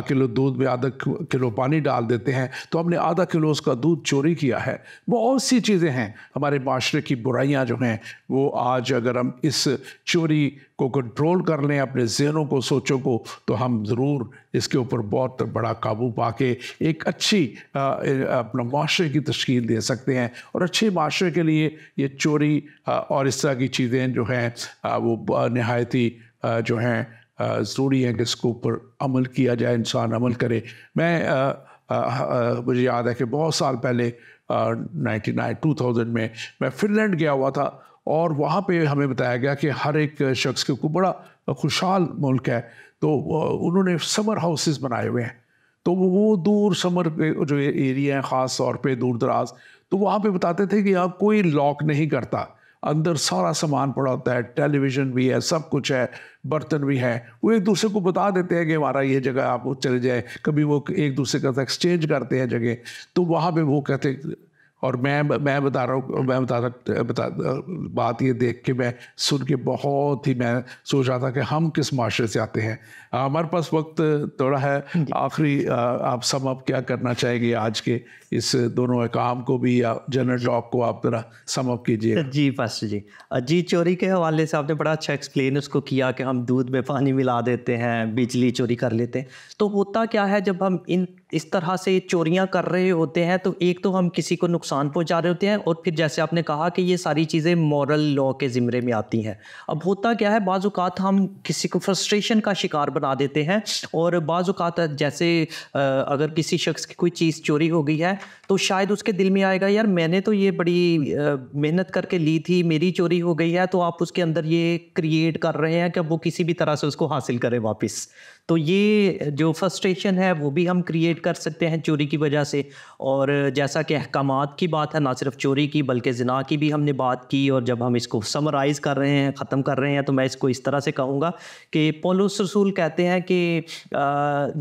किलो दूध में आधा किलो पानी डाल देते हैं तो हमने आधा किलो उसका दूध चोरी किया है। बहुत सी चीज़ें हैं हमारे माशरे की बुराइयां जो हैं वो आज अगर हम इस चोरी को कंट्रोल कर लें, अपने ज़हनों को, सोचों को, तो हम ज़रूर इसके ऊपर बहुत बड़ा काबू पाके एक अच्छी अपना माशरे की तश्कील दे सकते हैं। और अच्छे माशरे के लिए ये चोरी और इस तरह की चीज़ें जो हैं वो नहायत ही जो हैं ज़रूरी है कि इसके ऊपर अमल किया जाए, इंसान अमल करे। मुझे याद है कि बहुत साल पहले 2000 में मैं फ़िनलैंड गया हुआ था और वहाँ पे हमें बताया गया कि हर एक शख्स के को बड़ा खुशहाल मुल्क है, तो उन्होंने समर हाउसेस बनाए हुए हैं। तो वो दूर समर के जो एरिया हैं ख़ास तौर पे दूर दराज, तो वहाँ पे बताते थे कि यहाँ कोई लॉक नहीं करता, अंदर सारा सामान पड़ा होता है, टेलीविज़न भी है, सब कुछ है, बर्तन भी है। वो एक दूसरे को बता देते हैं कि हमारा ये जगह आप चले जाए। कभी वो एक दूसरे का एक्सचेंज करते हैं जगह, तो वहाँ पे वो कहते। और मैं बता रहा हूँ, बात ये देख के मैं सुन के बहुत ही मैं सोच रहा था कि हम किस माशरे से आते हैं। हमारे पास वक्त थोड़ा है, आखिरी आप सम अप क्या करना चाहेंगे आज के इस दोनों काम को भी या जनरल टॉक को आप जरा सम अप कीजिए। जी पास्टर जी, चोरी के हवाले से आपने बड़ा अच्छा एक्सप्लेन उसको किया कि हम दूध में पानी मिला देते हैं, बिजली चोरी कर लेते हैं। तो होता क्या है जब हम इन इस तरह से चोरियां कर रहे होते हैं तो एक तो हम किसी को नुकसान पहुंचा रहे होते हैं, और फिर जैसे आपने कहा कि ये सारी चीज़ें मॉरल लॉ के ज़िम्मे में आती हैं। अब होता क्या है, बाज़ औक़ात हम किसी को फ्रस्ट्रेशन का शिकार बना देते हैं, और बाज़ औक़ात जैसे अगर किसी शख्स की कोई चीज़ चोरी हो गई है तो शायद उसके दिल में आएगा, यार मैंने तो ये बड़ी मेहनत करके ली थी, मेरी चोरी हो गई है, तो आप उसके अंदर ये क्रिएट कर रहे हैं कि वो किसी भी तरह से उसको हासिल करे वापस। तो ये जो फ्रस्ट्रेशन है वो भी हम क्रिएट कर सकते हैं चोरी की वजह से। और जैसा कि अहकामात की बात है, ना सिर्फ चोरी की बल्कि ज़िना की भी हमने बात की, और जब हम इसको समराइज़ कर रहे हैं, ख़त्म कर रहे हैं, तो मैं इसको इस तरह से कहूँगा कि पौलुस रसूल कहते हैं कि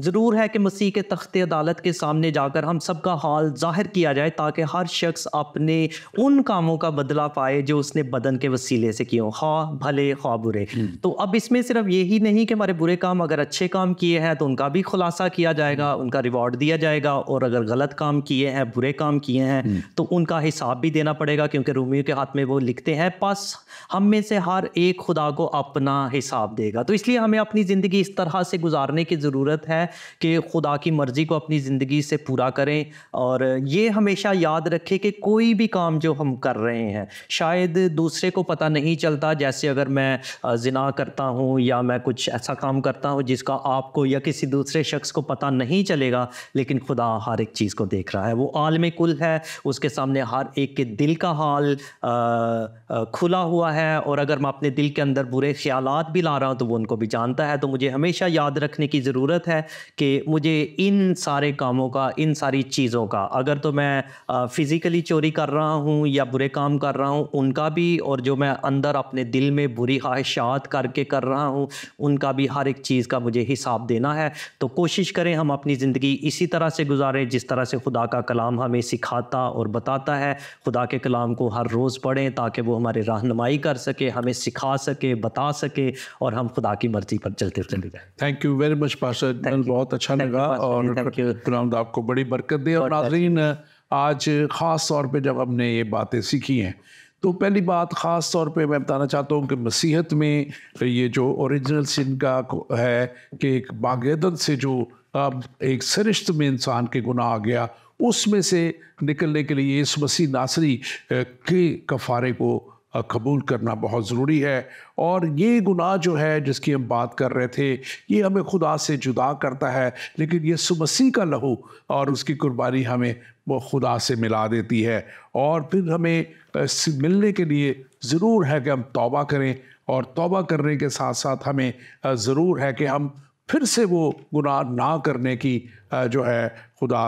ज़रूर है कि मसीह के तख्ते अदालत के सामने जाकर हम सबका हाल ज़ाहिर किया जाए, ताकि हर शख्स अपने उन कामों का बदला पाए जो उसने बदन के वसीले से किए हों, ख़्वाह भले ख़्वाह बुरे। तो अब इसमें सिर्फ यही नहीं कि हमारे बुरे काम अगर अच्छे काम किए हैं तो उनका भी खुलासा किया जाएगा, उनका रिवॉर्ड दिया जाएगा, और अगर गलत काम किए हैं, बुरे काम किए हैं, तो उनका हिसाब भी देना पड़ेगा, क्योंकि रोमियो के हाथ में वो लिखते हैं, बस हम में से हर एक खुदा को अपना हिसाब देगा। तो इसलिए हमें अपनी ज़िंदगी इस तरह से गुजारने की ज़रूरत है कि खुदा की मर्ज़ी को अपनी ज़िंदगी से पूरा करें, और ये हमेशा याद रखें कि कोई भी काम जो हम कर रहे हैं शायद दूसरे को पता नहीं चलता। जैसे अगर मैं ज़िना करता हूँ या मैं कुछ ऐसा काम करता हूँ जिसका आपको या किसी दूसरे शख्स को पता नहीं चलेगा, लेकिन खुदा हर एक चीज़ को देख रहा है, वो आलम कुल है, उसके सामने हर एक के दिल का हाल खुला हुआ है, और अगर मैं अपने दिल के अंदर बुरे ख्यालात भी ला रहा हूँ तो वो उनको भी जानता है। तो मुझे हमेशा याद रखने की ज़रूरत है कि मुझे इन सारे कामों का, इन सारी चीज़ों का, अगर तो मैं फ़िज़िकली चोरी कर रहा हूँ या बुरे काम कर रहा हूँ उनका भी, और जो मैं अंदर अपने दिल में बुरी ख्वाहिशात करके कर रहा हूँ उनका भी, हर एक चीज़ का मुझे हिसाब देना है। तो कोशिश करें हम अपनी ज़िंदगी इसी तरह से गुजारें जिस तरह से खुदा का कलाम हमें सिखाता और बताता है। खुदा के कलाम को हर रोज़ पढ़ें ताकि वो हमारी रहनुमाई कर सके, हमें सिखा सके, बता सके, और हम खुदा की मर्ज़ी पर चलते चले जाएँ। Thank you very much pastor, बहुत अच्छा लगा, और खुदा आपको बड़ी बरकत दे। और नाज़रीन, आज ख़ास तौर पे जब हमने ये बातें सीखी हैं, तो पहली बात ख़ास तौर पे मैं बताना चाहता हूँ कि मसीहत में ये जो ओरिजिनल सिन का है कि एक बागेदन से जो अब एक सरिश्त में इंसान के गुनाह आ गया, उसमें से निकलने के लिए इस मसीह नासरी के कफ़ारे को कबूल करना बहुत ज़रूरी है। और ये गुनाह जो है जिसकी हम बात कर रहे थे, ये हमें खुदा से जुदा करता है, लेकिन यीशु मसीह का लहू और उसकी कुर्बानी हमें वो खुदा से मिला देती है। और फिर हमें मिलने के लिए ज़रूर है कि हम तौबा करें, और तौबा करने के साथ साथ हमें ज़रूर है कि हम फिर से वो गुनाह ना करने की जो है खुदा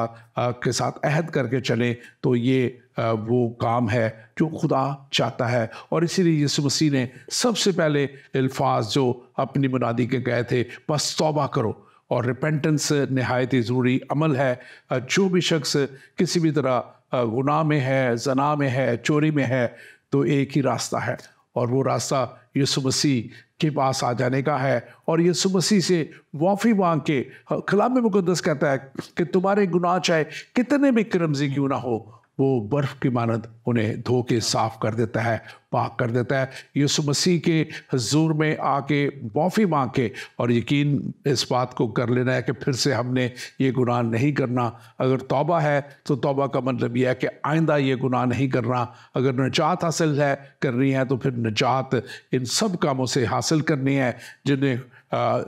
के साथ अहद करके चलें। तो ये वो काम है जो खुदा चाहता है, और इसीलिए यीशु मसीह ने सबसे पहले अल्फाज जो अपनी मुनादी के गए थे, बस तौबा करो। और रिपेंटेंस नहायत ही ज़रूरी अमल है। जो भी शख्स किसी भी तरह गुनाह में है, ज़ना में है, चोरी में है, तो एक ही रास्ता है, और वो रास्ता यीशु मसीह के पास आ जाने का है, और यीशु मसीह से माफ़ी मांग के। कलाम मुक़द्दस कहता है कि तुम्हारे गुनाह चाहे कितने भी क्रमज़ी क्यों ना हो, वो बर्फ़ की मानद उन्हें धो के साफ़ कर देता है, पाक कर देता है। यीशु मसीह के हुज़ूर में आके माफ़ी मांग के, और यकीन इस बात को कर लेना है कि फिर से हमने ये गुनाह नहीं करना। अगर तौबा है तो तौबा का मतलब यह है कि आइंदा ये गुनाह नहीं करना। अगर निजात हासिल है करनी है तो फिर निजात इन सब कामों से हासिल करनी है जिन्हें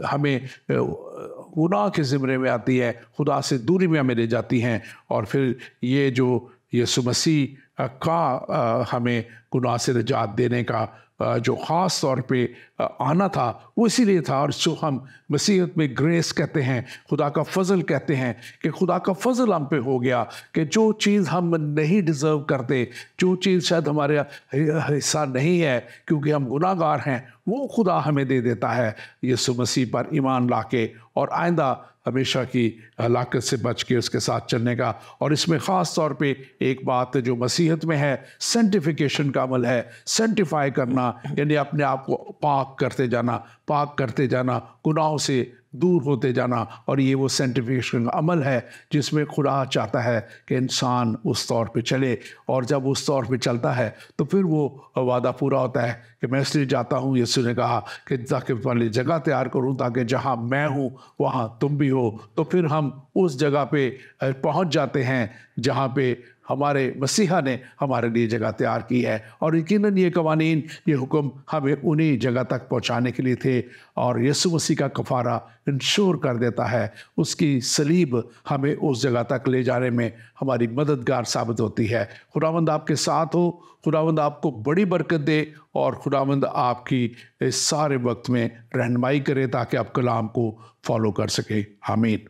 हमें गुनाह के ज़िम्मे में आती है, खुदा से दूरी में हमें ले जाती हैं। और फिर ये जो यीशु मसीह का हमें गुनाह से निजात देने का जो ख़ास तौर पे आना था, वो इसीलिए था। और जो हम मसीहत में ग्रेस कहते हैं, खुदा का फ़ज़ल कहते हैं, कि खुदा का फ़ज़ल हम पे हो गया, कि जो चीज़ हम नहीं डिज़र्व करते, जो चीज़ शायद हमारे हिस्सा नहीं है क्योंकि हम गुनाहगार हैं, वो खुदा हमें दे देता है यीशु मसीह पर ईमान लाके, और आइंदा हमेशा की हलाकत से बच के उसके साथ चलने का। और इसमें ख़ास तौर पे एक बात जो मसीहत में है, सेंटिफिकेशन का अमल है। सेंटिफाई करना यानी अपने आप को पाक करते जाना, पाक करते जाना, गुनाहों से दूर होते जाना। और ये वो सेंटिफिकेशन का अमल है जिसमें खुदा चाहता है कि इंसान उस तौर पे चले, और जब उस तौर पे चलता है तो फिर वो वादा पूरा होता है कि मैं इसलिए जाता हूँ, यीशु ने कहा कि ताकि वाली जगह तैयार करूँ, ताकि जहाँ मैं हूँ वहाँ तुम भी हो। तो फिर हम उस जगह पे पहुँच जाते हैं जहाँ पे हमारे मसीहा ने हमारे लिए जगह तैयार की है। और यकीनन ये कवानीन, ये हुक्म हमें उन्हीं जगह तक पहुंचाने के लिए थे, और यीशु मसीह का कफ़ारा इंश्योर कर देता है, उसकी सलीब हमें उस जगह तक ले जाने में हमारी मददगार साबित होती है। खुदावंद आपके साथ हो, खुदावंद आपको बड़ी बरकत दे, और खुदावंद आपकी इस सारे वक्त में रहनुमाई करे ताकि आप कलाम को फॉलो कर सके। आमीन।